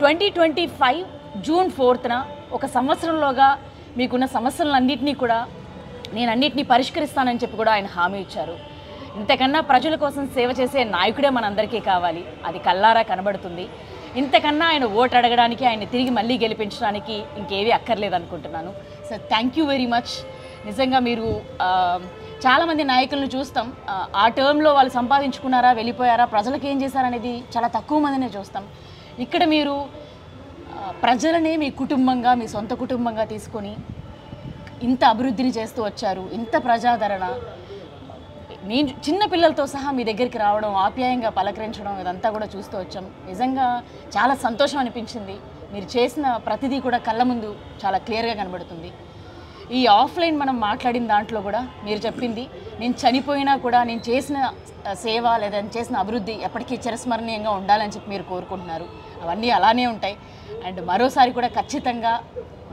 2025 June 4th ఒక సంవత్సరంలోగా మీకున్న సమస్యలన్నింటినీ కూడా నేను అన్నింటినీ పరిష్కరిస్తానని చెప్పి కూడా ఆయన హామీ ఇచ్చారు. ఇంతకన్నా ప్రజల కోసం సేవ చేసే నాయకుడే మనందరికీ కావాలి, అది కల్లారా కనబడుతుంది. ఇంతకన్నా ఆయన ఓటు అడగడానికి, ఆయన తిరిగి మళ్ళీ గెలిపించడానికి ఇంకేవి అక్కర్లేదు అనుకుంటున్నాను. So thank you very much. నిజంగా మీరు చాలామంది నాయకులను చూస్తాం, ఆ టర్మ్లో వాళ్ళు సంపాదించుకున్నారా, వెళ్ళిపోయారా, ప్రజలకు ఏం చేశారనేది చాలా తక్కువ మందినే చూస్తాం. ఇక్కడ మీరు ప్రజలనే మీ కుటుంబంగా, మీ సొంత కుటుంబంగా తీసుకొని ఇంత అభివృద్ధిని చేస్తూ వచ్చారు. ఇంత ప్రజాదరణ, మీ చిన్న పిల్లలతో సహా మీ దగ్గరికి రావడం, ఆప్యాయంగా పలకరించడం, ఇదంతా కూడా చూస్తూ వచ్చాం. నిజంగా చాలా సంతోషం అనిపించింది. మీరు చేసిన ప్రతిదీ కూడా కళ్ళ ముందు చాలా క్లియర్గా కనబడుతుంది. ఈ ఆఫ్లైన్ మనం మాట్లాడిన దాంట్లో కూడా మీరు చెప్పింది, నేను చనిపోయినా కూడా నేను చేసిన సేవ లేదా నేను చేసిన అభివృద్ధి ఎప్పటికీ చిరస్మరణీయంగా ఉండాలని చెప్పి మీరు కోరుకుంటున్నారు. అవన్నీ అలానే ఉంటాయి. అండ్ మరోసారి కూడా ఖచ్చితంగా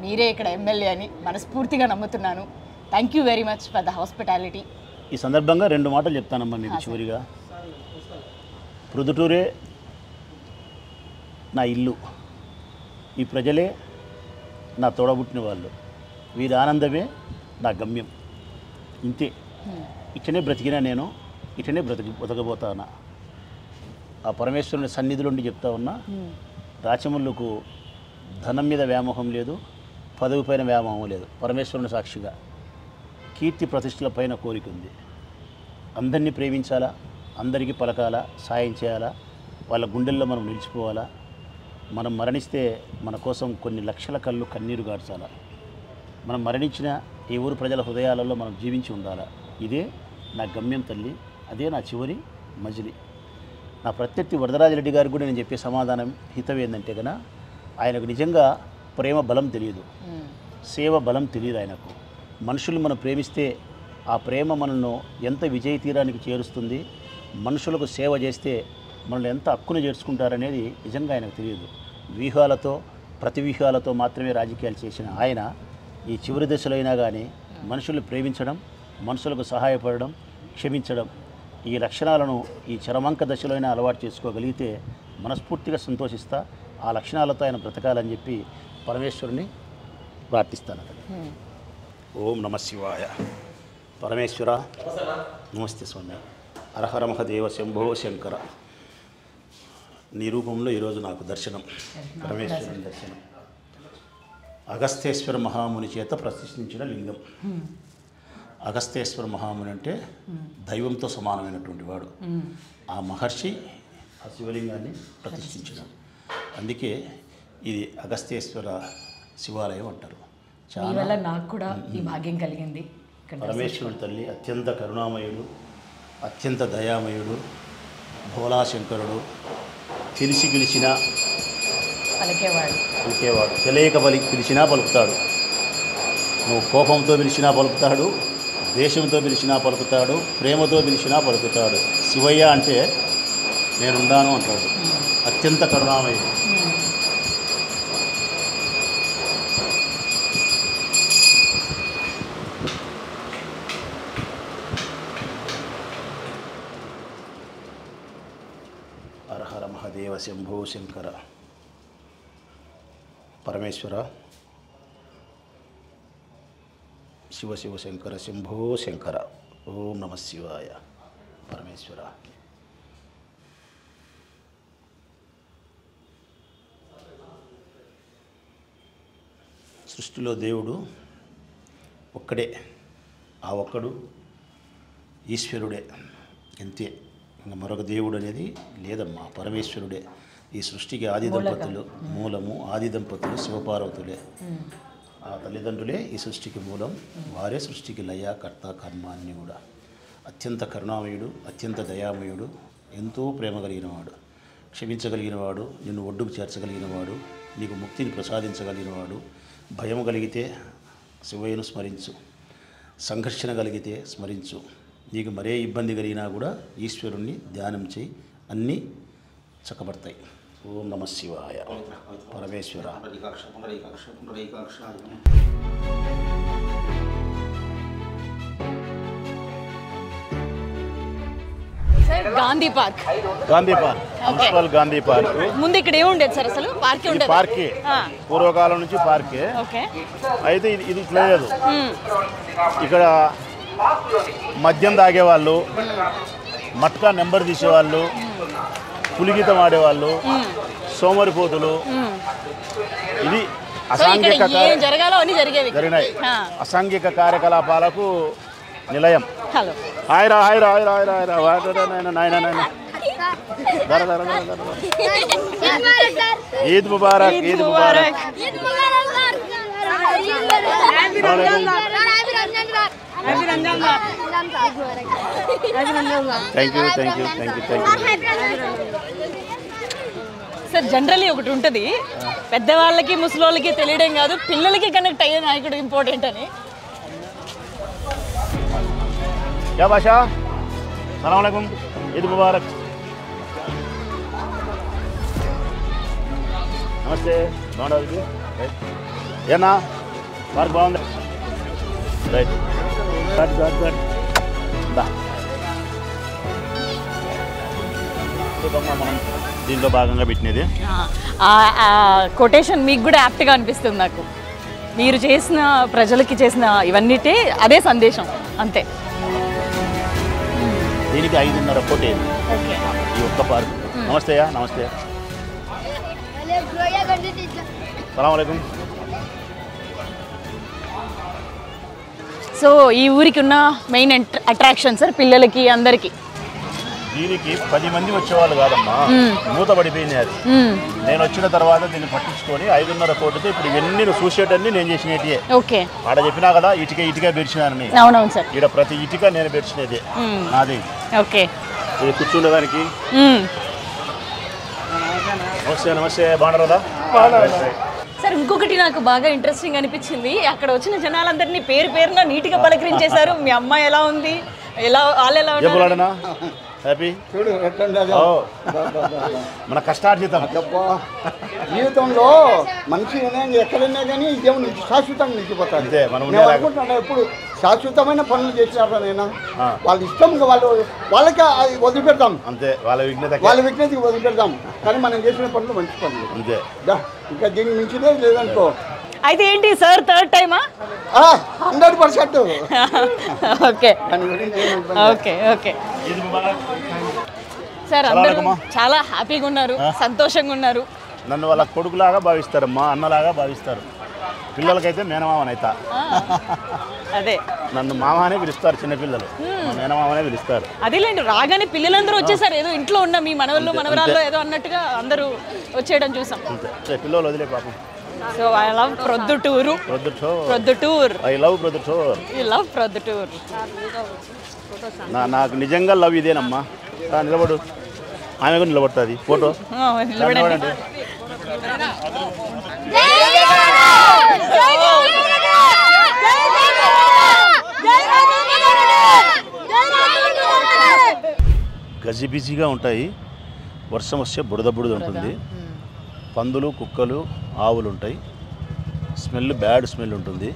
మీరే ఇక్కడ ఎమ్మెల్యే అని మనస్ఫూర్తిగా నమ్ముతున్నాను. Thank you very much for the hospitality. ఈ సందర్భంగా 2 మాటలు చెప్తానమ్మా మీకు చివరిగా. ప్రొద్దుటూరే నా ఇల్లు, ఈ ప్రజలే నా తోడబుట్టిన వాళ్ళు, వీరి ఆనందమే నా గమ్యం. ఇంతే, ఇట్లనే బ్రతికినా నేను, ఇట్లనే బ్రతకబోతానా. ఆ పరమేశ్వరుని సన్నిధిలోండి చెప్తా ఉన్నా, రాచమల్లుకు ధనం మీద వ్యామోహం లేదు, పదవి పైన వ్యామోహం లేదు. పరమేశ్వరుని సాక్షిగా కీర్తి ప్రతిష్టల పైన కోరిక ఉంది. అందరినీ ప్రేమించాలా, అందరికీ పలకాలా, సాయం చేయాలా, వాళ్ళ గుండెల్లో మనం నిలిచిపోవాలా. మనం మరణిస్తే మన కోసం కొన్ని లక్షల కళ్ళు కన్నీరు గార్చాలా. మనం మరణించిన ఈ ఊరు ప్రజల హృదయాలలో మనం జీవించి ఉండాలా. ఇదే నా గమ్యం తల్లి, అదే నా చివరి మజిలీ. నా ప్రత్యర్థి వరదరాజరెడ్డి గారికి కూడా నేను చెప్పే సమాధానం హితం ఏంటంటే కనుక, ఆయనకు నిజంగా ప్రేమ బలం తెలియదు, సేవ బలం తెలియదు ఆయనకు. మనుషులు మనం ప్రేమిస్తే ఆ ప్రేమ మనల్ని ఎంత విజయ తీరానికి చేరుస్తుంది, మనుషులకు సేవ చేస్తే మనల్ని ఎంత హక్కును చేర్చుకుంటారనేది నిజంగా ఆయనకు తెలియదు. వ్యూహాలతో, ప్రతి వ్యూహాలతో మాత్రమే రాజకీయాలు చేసిన ఆయన ఈ చివరి దశలో అయినా కానీ మనుషులు ప్రేమించడం, మనుషులకు సహాయపడడం, క్షమించడం, ఈ లక్షణాలను ఈ చరమాంక దశలో అయినా అలవాటు చేసుకోగలిగితే మనస్ఫూర్తిగా సంతోషిస్తా. ఆ లక్షణాలతో ఆయన బ్రతకాలని చెప్పి పరమేశ్వరుని ప్రార్థిస్తాను. ఓం నమ శివాయ. పరమేశ్వర నమస్తే స్వామి. హరహర మహదేవ శంభో శంకర. నీ రూపంలో ఈరోజు నాకు దర్శనం, పరమేశ్వరుని దర్శనం. అగస్తేశ్వర మహాముని చేత ప్రతిష్ఠించిన లింగం. అగస్తేశ్వర మహాముని అంటే దైవంతో సమానమైనటువంటి వాడు. ఆ మహర్షి ఆ శివలింగాన్ని ప్రతిష్ఠించడం, అందుకే ఇది అగస్తేశ్వర శివాలయం అంటారు. చాలా నాకు కూడా ఈ భాగ్యం కలిగింది. పరమేశ్వరుడు తల్లి అత్యంత కరుణామయుడు, అత్యంత దయామయుడు, భోలాశంకరుడు. తెలిసి పిలిచినా పలికేవాడు, తెలియక పిలిచినా పలుకుతాడు. నువ్వు కోపంతో పిలిచినా పలుకుతాడు, ద్వేషంతో పిలిచినా పలుకుతాడు, ప్రేమతో పిలిచినా పలుకుతాడు. శివయ్య అంటే నేనుండాను అంటాడు. అత్యంత కరుణామయుడు. హరహర మహదేవ శంభో శంకర. పరమేశ్వర శివ శివ శంకర శంభో శంకర. ఓం నమ శివాయ. పరమేశ్వర సృష్టిలో దేవుడు ఒక్కడే, ఆ ఒక్కడు ఈశ్వరుడే, అంతే. ఇంకా మరొక దేవుడు అనేది లేదమ్మా, పరమేశ్వరుడే. ఈ సృష్టికి ఆది దంపతులు మూలము, ఆది దంపతులు శివపార్వతులే. ఆ తల్లిదండ్రులే ఈ సృష్టికి మూలం, వారే సృష్టికి లయ, కర్త, కర్మ అన్నీ కూడా. అత్యంత కరుణామయుడు, అత్యంత దయామయుడు, ఎంతో ప్రేమ కలిగినవాడు. క్షమించగలిగినవాడు, నిన్ను ఒడ్డుకు చేర్చగలిగినవాడు, నీకు ముక్తిని ప్రసాదించగలిగినవాడు. భయం కలిగితే శివయ్యను స్మరించు, సంఘర్షణ కలిగితే స్మరించు. నీకు మరే ఇబ్బంది కలిగినా కూడా ఈశ్వరుణ్ణి ధ్యానం చేయి, అన్నీ చక్కబడతాయి. ఓం నమ శివాయ. Parameshwara. Gandhi Park. Gandhi Park, municipal Gandhi Park. ముందు ఇక్కడ ఏముండేది సార్? అసలు పార్కే ఉండేది? పార్కే, పూర్వకాలం నుంచి పార్కే. ఓకే. అయితే ఇది ఇట్లా లేదు. ఇక్కడ మద్యం తాగేవాళ్ళు, మట్కా నెంబర్ తీసేవాళ్ళు, పులిగీతం ఆడేవాళ్ళు, సోమరిపోతులు, ఇది అసాంఘిక జరిగినాయి. అసాంఘిక కార్యకలాపాలకు నిలయం. హలో. హాయ్రా హాయ్రా హాయ్రా హాయ్రా హాయ్రా నాయన నాయన నాయన. Eid Mubarak, Eid Mubarak. Thank you thank you thank you thank you. Sir generally ఒకటి ఉంటుంది, పెద్దవాళ్ళకి ముసలోళ్ళకి తెలియడం కాదు, పిల్లలకి కనెక్ట్ అయ్యే నాయకుడు ఇంపార్టెంట్ అని. क्या बादशाह, सलाम अलैकुम, ईद मुबारक. నమస్తే, బాగుండదు ఏనా? పార్క్ బాగుంది. Right, good good good. మనం దీంట్లో భాగంగా పెట్టినది. కొటేషన్ మీకు కూడా యాప్ట్గా అనిపిస్తుంది నాకు. మీరు చేసిన, ప్రజలకి చేసిన ఇవన్నిటే అదే సందేశం అంతే. దీనికి 5.5 కోటి ఈ ఒక్క పార్క్. నమస్తే, నమస్తే, సలాం అలైకుం. సో ఈ ఊరికి ఉన్న మెయిన్ అట్రాక్షన్ సార్ పిల్లలకి అందరికి. దీనికి 10 మంది వచ్చేవాళ్ళు కాదమ్మా, మూతపడిపోయింది అది. నేను వచ్చిన తర్వాత దీన్ని పట్టించుకొని 5.5 కోటితో ఇప్పుడు ఇవన్నీ చూసేటన్ని నేను చేసినవి. ఓకే. ఆడ చెప్పినా కదా, ఇటుక ఇటుక బెరిచినానని. అవునవును సార్. ఇక్కడ ప్రతి ఇటుక నేను బెరిచినది నాది. ఓకే. ఇది కూర్చుండేదానికి. నమస్తే, నమస్తే, బాగున్నారా? సార్ ఇంకొకటి నాకు బాగా ఇంట్రెస్టింగ్ అనిపించింది, అక్కడ వచ్చిన జనాలందరినీ పేరు పేరున నీట్గా పలకరించేశారు. మీ అమ్మాయి ఎలా ఉంది, వాళ్ళు ఎలా ఉన్నారు? హ్యాపీ చూడు ఎట్లా మన కష్టార్జితం. జీవితంలో మనిషి ఎక్కడైనా కానీ దేవుని శాశ్వతంగా నిలిచిపోతారు. నేను అనుకుంటున్నాను ఎప్పుడు శాశ్వతమైన పనులు చేసినారు నేను వాళ్ళ ఇష్టంగా వాళ్ళకి వదిలిపెడతాం అంతే, వాళ్ళ విజ్ఞతకి వదిలిపెడతాం. కానీ మనం చేసిన పనులు మంచి పనులు అంతే. ఇంకా దీనికి మించిదే లేదనుకో. అయితే ఏంటి సార్ థర్డ్ టైమా? 100%. Okay okay okay. సార్ అందరూ చాలా హ్యాపీగా ఉన్నారు, సంతోషంగా ఉన్నారు. నన్ను వాళ్ళ కొడుకులాగా భావిస్తారమ్మా, అన్నలాగా భావిస్తారు. పిల్లలకైతే మేనమామనైతా. అదే నన్ను మామనే పిలుస్తారు, చిన్నపిల్లలు మేనమామనే పిలుస్తారు. అదేలేండి, రాగానే పిల్లలందరూ వచ్చేసారు. ఏదో ఇంట్లో ఉన్న మీ మనవళ్ళు మనవరాళ్ళు ఏదో అన్నట్టుగా అందరూ వచ్చేయడం చూసాం. పిల్లలు వదిలే పాపం. So I love Proddatur. Proddatur. I love Proddatur. You love Proddatur. నాకు నిజంగా లవ్ ఇదేనమ్మా. నిలబడు, ఆమె కూడా నిలబడుతుంది. ఫోటో నిలబడండి. గజిబిజిగా ఉంటాయి. వర్షం వస్తే బుడద బుడద ఉంటుంది. పందులు, కుక్కలు, ఆవులు ఉంటాయి. స్మెల్ బ్యాడ్ స్మెల్ ఉంటుంది.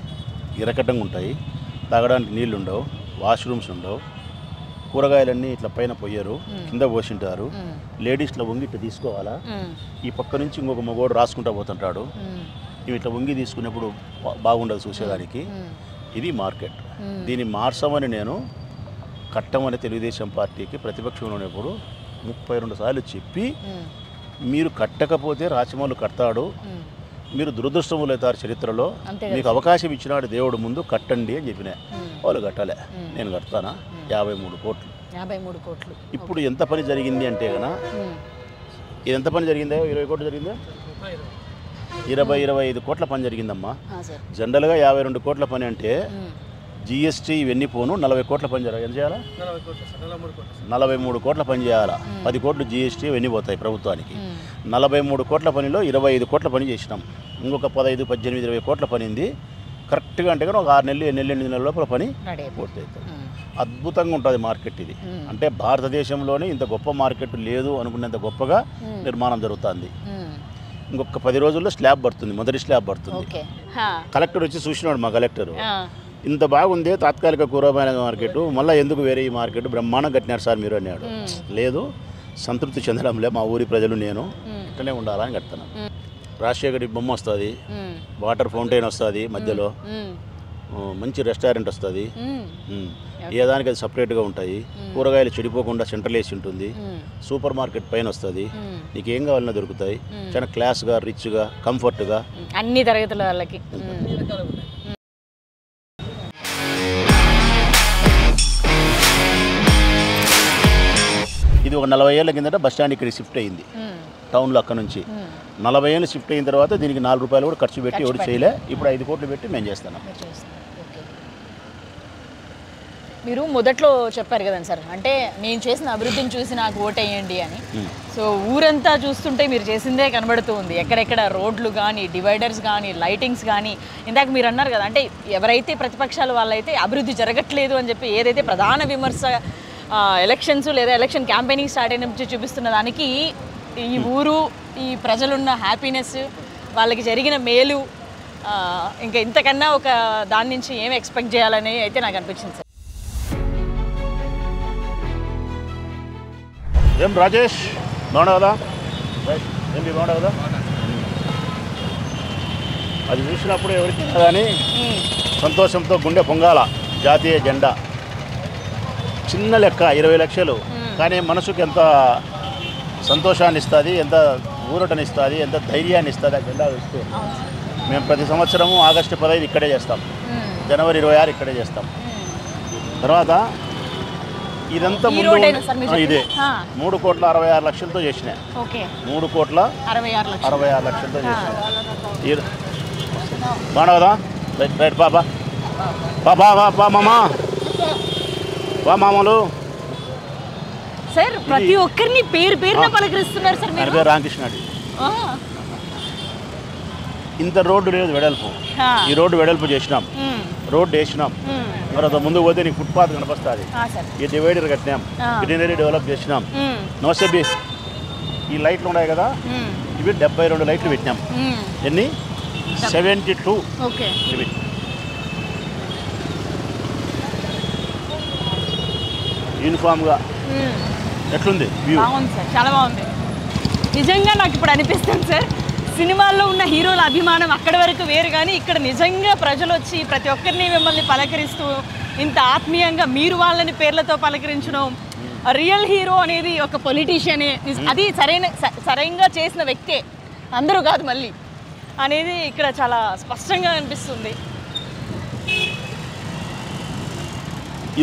ఇరకటంగా ఉంటాయి. తాగడానికి నీళ్ళు ఉండవు, వాష్రూమ్స్ ఉండవు. కూరగాయలన్నీ ఇట్లా పైన పోయారు, కింద పోసింటారు. లేడీస్లో వంగి ఇట్లా తీసుకోవాలా, ఈ పక్క నుంచి ఇంకొక మగోడు రాసుకుంటా పోతుంటాడు. ఇవి ఇట్లా వంగి తీసుకునేప్పుడు బాగుండదు చూసేదానికి. ఇది మార్కెట్. దీన్ని మార్చమని నేను కట్టమని తెలుగుదేశం పార్టీకి ప్రతిపక్షంలో ఉన్నప్పుడు 32 సార్లు చెప్పి, మీరు కట్టకపోతే రాచమౌళి కడతాడు, మీరు దురదృష్టములు అవుతారు చరిత్రలో, మీకు అవకాశం ఇచ్చినాడు దేవుడు, ముందు కట్టండి అని చెప్పినా. వాళ్ళు కట్టలే. నేను కడతానా? 53 కోట్లు. 53 కోట్లు. ఇప్పుడు ఎంత పని జరిగింది అంటే కన్నా, ఇది ఎంత పని జరిగిందో? 20 కోట్లు జరిగిందా? 20-25 కోట్ల పని జరిగిందమ్మా. జనరల్గా 52 కోట్ల పని అంటే జిఎస్టీ ఇవన్నీ పోను 40 కోట్ల పని చేయాలి. ఏం చేయాలా? 43 కోట్ల పని చేయాలా. 10 కోట్లు జిఎస్టీ ఇవన్నీ పోతాయి ప్రభుత్వానికి. 43 కోట్ల పనిలో 25 కోట్ల పని చేసినాం. ఇంకొక 15, 18, 20 కోట్ల పని ఉంది. కరెక్ట్గా అంటే కానీ ఒక 6 నెలలు 8 నెలల లోపల పని పూర్తి అవుతుంది. అద్భుతంగా ఉంటుంది మార్కెట్ ఇది. అంటే భారతదేశంలోనే ఇంత గొప్ప మార్కెట్ లేదు అనుకునేంత గొప్పగా నిర్మాణం జరుగుతుంది. ఇంకొక 10 రోజుల్లో స్లాబ్ పడుతుంది, మొదటి స్లాబ్ పడుతుంది. కలెక్టర్ వచ్చి చూసినాడు, మా కలెక్టర్, ఇంత బాగుంది తాత్కాలిక కూరగాయల మార్కెట్, మళ్ళీ ఎందుకు వేరే ఈ మార్కెట్ బ్రహ్మాండం కట్టినారు సార్ మీరు అన్నాడు. లేదు, సంతృప్తి చెందడంలే మా ఊరి ప్రజలు, నేను ఇట్లనే ఉండాలని కడతాను. రాజశేఖరి బొమ్మ వస్తుంది, వాటర్ ఫౌంటైన్ వస్తుంది, మధ్యలో మంచి రెస్టారెంట్ వస్తుంది, ఏ దానికి అది సపరేట్గా ఉంటాయి. కూరగాయలు చెడిపోకుండా సెంట్రల్ వేసి ఉంటుంది. సూపర్ మార్కెట్ పైన వస్తుంది, నీకు ఏం కావాలన్నా దొరుకుతాయి. చాలా క్లాస్గా, రిచ్గా, కంఫర్ట్గా అన్ని తరగతుల వాళ్ళకి. ఇది ఒక 40 ఏళ్ళ కిందట బస్ స్టాండ్ ఇక్కడ షిఫ్ట్ అయింది టౌన్లో. అక్కడ నుంచి 40 ఏళ్ళు షిఫ్ట్ అయిన తర్వాత దీనికి 4 రూపాయలు కూడా ఖర్చు పెట్టి ఎవరు చేయలే. ఇప్పుడు 5 కోట్లు పెట్టి మేము చేస్తున్నాం. మీరు మొదట్లో చెప్పారు కదండి సార్, అంటే నేను చేసిన అభివృద్ధిని చూసి నాకు ఓటేయండి అని. సో ఊరంతా చూస్తుంటే మీరు చేసిందే కనబడుతూ ఉంది. ఎక్కడెక్కడ రోడ్లు కానీ, డివైడర్స్ కానీ, లైటింగ్స్ కానీ. ఇందాక మీరు అన్నారు కదా, అంటే ఎవరైతే ప్రతిపక్షాలు వాళ్ళైతే అభివృద్ధి జరగట్లేదు అని చెప్పి ఏదైతే ప్రధాన విమర్శ ఎలక్షన్స్ లేదా ఎలక్షన్ క్యాంపెయినింగ్ స్టార్ట్ అయినప్పుడు చూపిస్తున్న దానికి ఈ ఊరు, ఈ ప్రజలున్న హ్యాపీనెస్, వాళ్ళకి జరిగిన మేలు, ఇంకా ఇంతకన్నా ఒక దాని నుంచి ఏం ఎక్స్పెక్ట్ చేయాలని అయితే నాకు అనిపించింది సార్. ఏం రాజేష్, బాగున్నా కదా? ఏంటి బాగున్నా కదా? అది చూసినప్పుడు ఎవరికి కానీ సంతోషంతో గుండె పొంగాల. జాతీయ జెండా చిన్న లెక్క 20 లక్షలు, కానీ మనసుకు ఎంత సంతోషాన్ని ఇస్తుంది, ఎంత ఊరటనిస్తుంది, ఎంత ధైర్యాన్ని ఇస్తుంది ఆ జెండా చూస్తే. మేము ప్రతి సంవత్సరము ఆగస్టు 15 ఇక్కడే చేస్తాం, జనవరి 26 ఇక్కడే చేస్తాం. తర్వాత ఇదంతా ముందు ఇదే 3,66,00,000తో చేసిన. 3,66,00,000తో చేసిన. బాగా కదా? రైట్ రైట్ బాబా బాబా బా మామా, బా మామూలు సార్. ప్రతి ఒక్కరిని పేరు పేరున పలకరిస్తున్నారు సార్. పేరు రామకృష్ణ. ఇంత రోడ్డు లేదు వెడల్పు, ఈ రోడ్డు వెడల్పు చేసినాం, రోడ్డు వేసినాం. తర్వాత ముందుకు పోతే నీకు ఫుట్పాత్ కనిపిస్తుంది, ఈ డివైడర్ కట్టినాం, గ్రీనరీ డెవలప్ చేసినాం. నమస్తే బి, ఈ లైట్లు ఉన్నాయి కదా, ఇవి 72 లైట్లు పెట్టినాం. ఎన్ని? 72 ఇవి. యూనిఫామ్గా ఎట్లుంది వ్యూ? బాగుంది సార్, చాలా బాగుంది. నిజంగా నాకు ఇప్పుడు అనిపిస్తుంది సార్, సినిమాల్లో ఉన్న హీరోల అభిమానం అక్కడి వరకు వేరు, కానీ ఇక్కడ నిజంగా ప్రజలు వచ్చి ప్రతి ఒక్కరిని మిమ్మల్ని పలకరిస్తూ ఇంత ఆత్మీయంగా మీరు వాళ్ళని పేర్లతో పలకరించడం, రియల్ హీరో అనేది ఒక పొలిటీషియనే, అది సరైనగా చేసిన వ్యక్తే, అందరూ కాదు మళ్ళీ అనేది ఇక్కడ చాలా స్పష్టంగా అనిపిస్తుంది.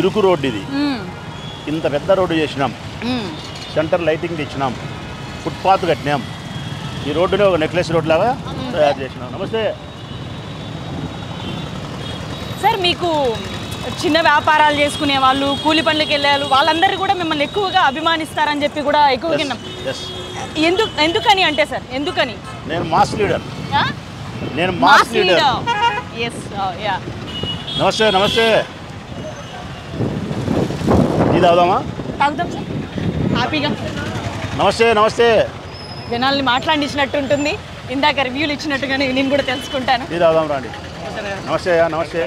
ఇరుకు రోడ్డు ఇది, ఇంత పెద్ద రోడ్డు చేసినాం, సెంటర్ లైటింగ్ తెచ్చినాం, ఫుట్పాత్ కట్టినాం. ఈ రోడ్డునే ఒక నెక్లెస్ రోడ్ లాగా తయారు చేసినాం. నమస్తే సార్. మీకు చిన్న వ్యాపారాలు చేసుకునే వాళ్ళు, కూలి పనులకు వెళ్ళే వాళ్ళందరూ కూడా మిమ్మల్ని ఎక్కువగా అభిమానిస్తారని చెప్పి కూడా ఎక్కువ విన్నాం. ఎందుకని అంటే సార్, ఎందుకని? నేను మాస్ లీడర్, నేను మాస్ లీడర్. నమస్తే నమస్తే, టీ తాగుదామా? తాగుదాం సార్, హ్యాపీగా. నమస్తే నమస్తే. జనాల్ని మాట్లాడించినట్టు ఉంటుంది, ఇందాక రివ్యూలు ఇచ్చినట్టుగానే నేను కూడా తెలుసుకుంటాను. టీ తాగుదాం రండి. నమస్తే నమస్తే.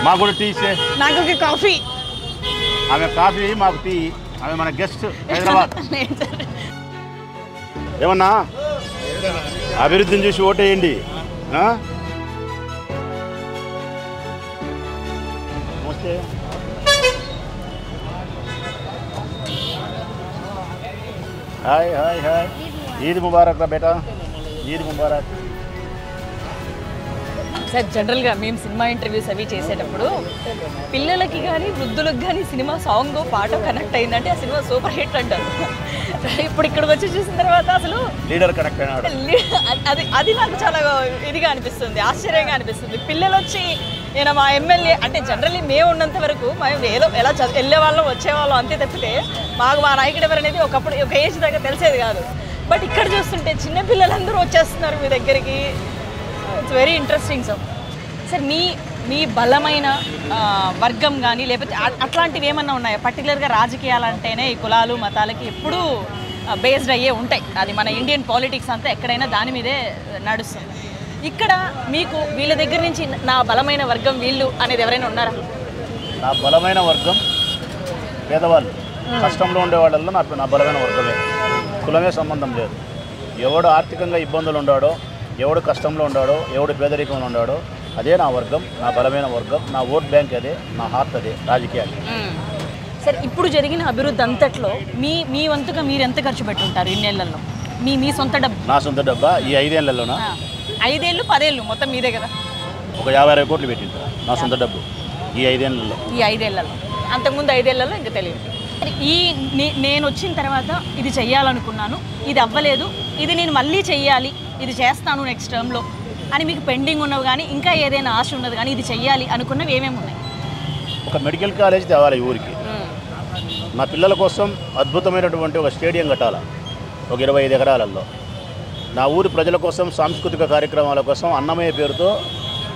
మాకు కూడా టీ ఇచ్చే. నాకు ఒక కాఫీ. ఆమె కాఫీ, మాకు టీ. ఆమె మన గెస్ట్ హైదరాబాద్. ఏమన్నా అభివృద్ధిని చూసి ఓటేయండి. నమస్తే. Hi hi hi. Eid Mubarak రా బేటా, ఈద్ ముబారక్. సార్, జనరల్గా మేము సినిమా ఇంటర్వ్యూస్ అవి చేసేటప్పుడు పిల్లలకి కానీ వృద్ధులకు కానీ సినిమా సాంగ్ పాట కనెక్ట్ అయిందంటే ఆ సినిమా సూపర్ హిట్ అంటారు. ఇప్పుడు ఇక్కడికి వచ్చి చూసిన తర్వాత అసలు లీడర్ కనెక్ట్ అయినాడు. అది నాకు చాలా ఇదిగా అనిపిస్తుంది, ఆశ్చర్యంగా అనిపిస్తుంది. పిల్లలు వచ్చి నేను మా ఎమ్మెల్యే అంటే జనరల్లీ మేము ఉన్నంత వరకు మేము ఏదో ఎలా వెళ్ళే వాళ్ళం వచ్చేవాళ్ళం అంతే తప్పితే మాకు మా నాయకుడు ఎవరు అనేది ఒకప్పుడు ఒక ఏజ్ దగ్గర తెలిసేది కాదు. బట్ ఇక్కడ చూస్తుంటే చిన్నపిల్లలందరూ వచ్చేస్తున్నారు మీ దగ్గరికి. It's very interesting. సార్ మీ బలమైన వర్గం కానీ లేకపోతే అట్లాంటివి ఏమన్నా ఉన్నాయా? పర్టికులర్గా రాజకీయాలంటేనే ఈ కులాలు మతాలకి ఎప్పుడూ బేస్డ్ అయ్యే ఉంటాయి. అది మన ఇండియన్ పాలిటిక్స్ అంతా ఎక్కడైనా దాని మీదే నడుస్తుంది. ఇక్కడ మీకు వీళ్ళ దగ్గర నుంచి నా బలమైన వర్గం వీళ్ళు అనేది ఎవరైనా ఉన్నారా? నా బలమైన వర్గం పేదవాళ్ళు, కష్టంలో ఉండే వాళ్ళల్లో నా బలమైన వర్గమే. కులమే సంబంధం లేదు. ఎవడు ఆర్థికంగా ఇబ్బందులు ఉన్నాడో, ఎవడు కష్టంలో ఉన్నాడో, ఎవడు పేదరికంలో ఉన్నాడో అదే నా వర్గం, నా బలమైన వర్గం. నా ఓట్ బ్యాంక్ అదే, నా హార్ట్ అదే రాజకీయాలు. సరే, ఇప్పుడు జరిగిన అభివృద్ధి అంతట్లో మీ వంతుగా మీరు ఎంత ఖర్చు పెట్టుంటారు ఇన్నేళ్లలో? మీ సొంత డబ్బు? నా సొంత డబ్బా ఈ 5 ఏళ్లలోనా? 5 ఏళ్ళు 10 ఏళ్ళు మొత్తం మీదే కదా? ఒక 50-60 కోట్లు పెట్టింటారు నా సొంత డబ్బు ఈ 5 ఏళ్లలో. ఈ 5 ఏళ్లలో, అంతకుముందు 5 ఏళ్లలో ఇంకా తెలియదు. నేను వచ్చిన తర్వాత ఇది చెయ్యాలనుకున్నాను, ఇది అవ్వలేదు, ఇది నేను మళ్ళీ చెయ్యాలి, ఇది చేస్తాను నెక్స్ట్ టర్మ్లో అని మీకు పెండింగ్ ఉన్నవి కానీ ఇంకా ఏదైనా ఆశ ఉన్నది కానీ ఇది చెయ్యాలి అనుకున్నవి ఏమేమి ఉన్నాయి? ఒక మెడికల్ కాలేజ్ తేవాలి ఈ ఊరికి. నా పిల్లల కోసం అద్భుతమైనటువంటి ఒక స్టేడియం కట్టాలి ఒక 25 ఎకరాలలో. నా ఊరి ప్రజల కోసం సాంస్కృతిక కార్యక్రమాల కోసం అన్నమయ్య పేరుతో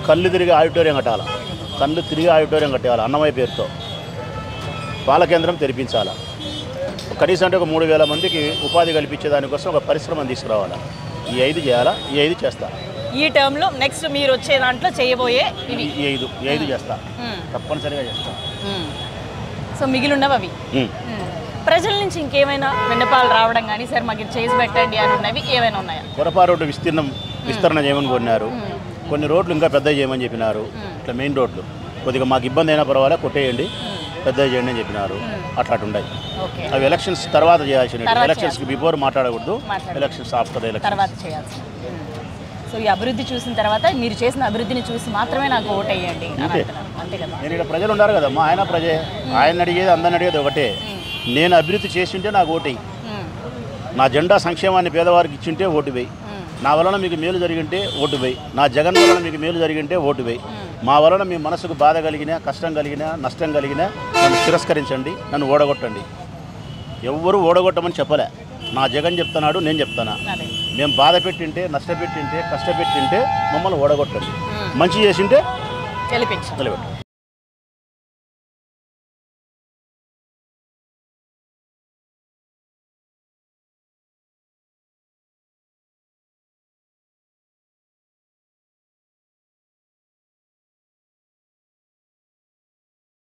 కళ్ళు తిరిగి ఆడిటోరియం కట్టాలి. కళ్ళు తిరిగి ఆడిటోరియం కట్టాలి అన్నమయ్య పేరుతో. పాల కేంద్రం తెరిపించాలి. కనీసం అంటే ఒక 3000 మందికి ఉపాధి కల్పించే దానికోసం ఒక పరిశ్రమను తీసుకురావాలి. ఈ 5 చేయాలా, ఈ 5 చేస్తా. ఈ టర్మ్లో నెక్స్ట్ మీరు వచ్చే దాంట్లో చేయబోయే ఇవి ఈ 5 చేస్తా, తప్పనిసరిగా చేస్తా. సో మిగిలి ఉన్నవి అవి. ప్రజల నుంచి ఇంకేమైనా విన్నపాలు రావడం కానీ సార్ మాకు ఇది చేసి పెట్టండి అని ఉన్నవి ఏమైనా ఉన్నాయా? కొరపా రోడ్డు విస్తరణ చేయమని కోరినారు. కొన్ని రోడ్లు ఇంకా పెద్ద చేయమని చెప్పినారు. ఇట్లా మెయిన్ రోడ్లు కొద్దిగా మాకు ఇబ్బంది అయినా పర్వాలేదు కొట్టేయండి, పెద్ద చేయండి అని చెప్పినారు. అట్లాంటి ఉన్నాయి. అవి ఎలక్షన్స్ తర్వాత చేయాల్సిన, ఎలక్షన్స్కి బిఫోర్ మాట్లాడకూడదు, ఎలక్షన్స్ ఆఫ్టర్ తర్వాత చేయాల్సి. సో ఈ అభివృద్ధి చూసిన తర్వాత మీరు చేసిన అభివృద్ధిని చూసి మాత్రమే నాకు ఓటు వేయండి అంతే కదా? నేను ఇక్కడ ప్రజలు ఉన్నారు కదా, మా ఆయన ప్రజే, ఆయన అడిగేది అందరిని అడిగేది ఒకటే, నేను అభివృద్ధి చేసింటే నాకు ఓటు వేయి, నా జెండా సంక్షేమాన్ని పేదవారికి ఇచ్చింటే ఓటు వేయి, నా వలన మీకు మేలు జరిగింటే ఓటు వేయి, నా జగన్ వలన మీకు మేలు జరిగింటే ఓటు వేయి, మా వలన మీ మనసుకు బాధ కలిగినా, కష్టం కలిగినా, నష్టం కలిగినా నన్ను తిరస్కరించండి, నన్ను ఓడగొట్టండి. ఎవ్వరూ ఓడగొట్టమని చెప్పలే, నా జగన్ చెప్తున్నాడు, నేను చెప్తానా. మేము బాధ పెట్టింటే, నష్టపెట్టింటే, కష్టపెట్టింటే మమ్మల్ని ఓడగొట్టండి, మంచి చేసింటే గెలిపించండి.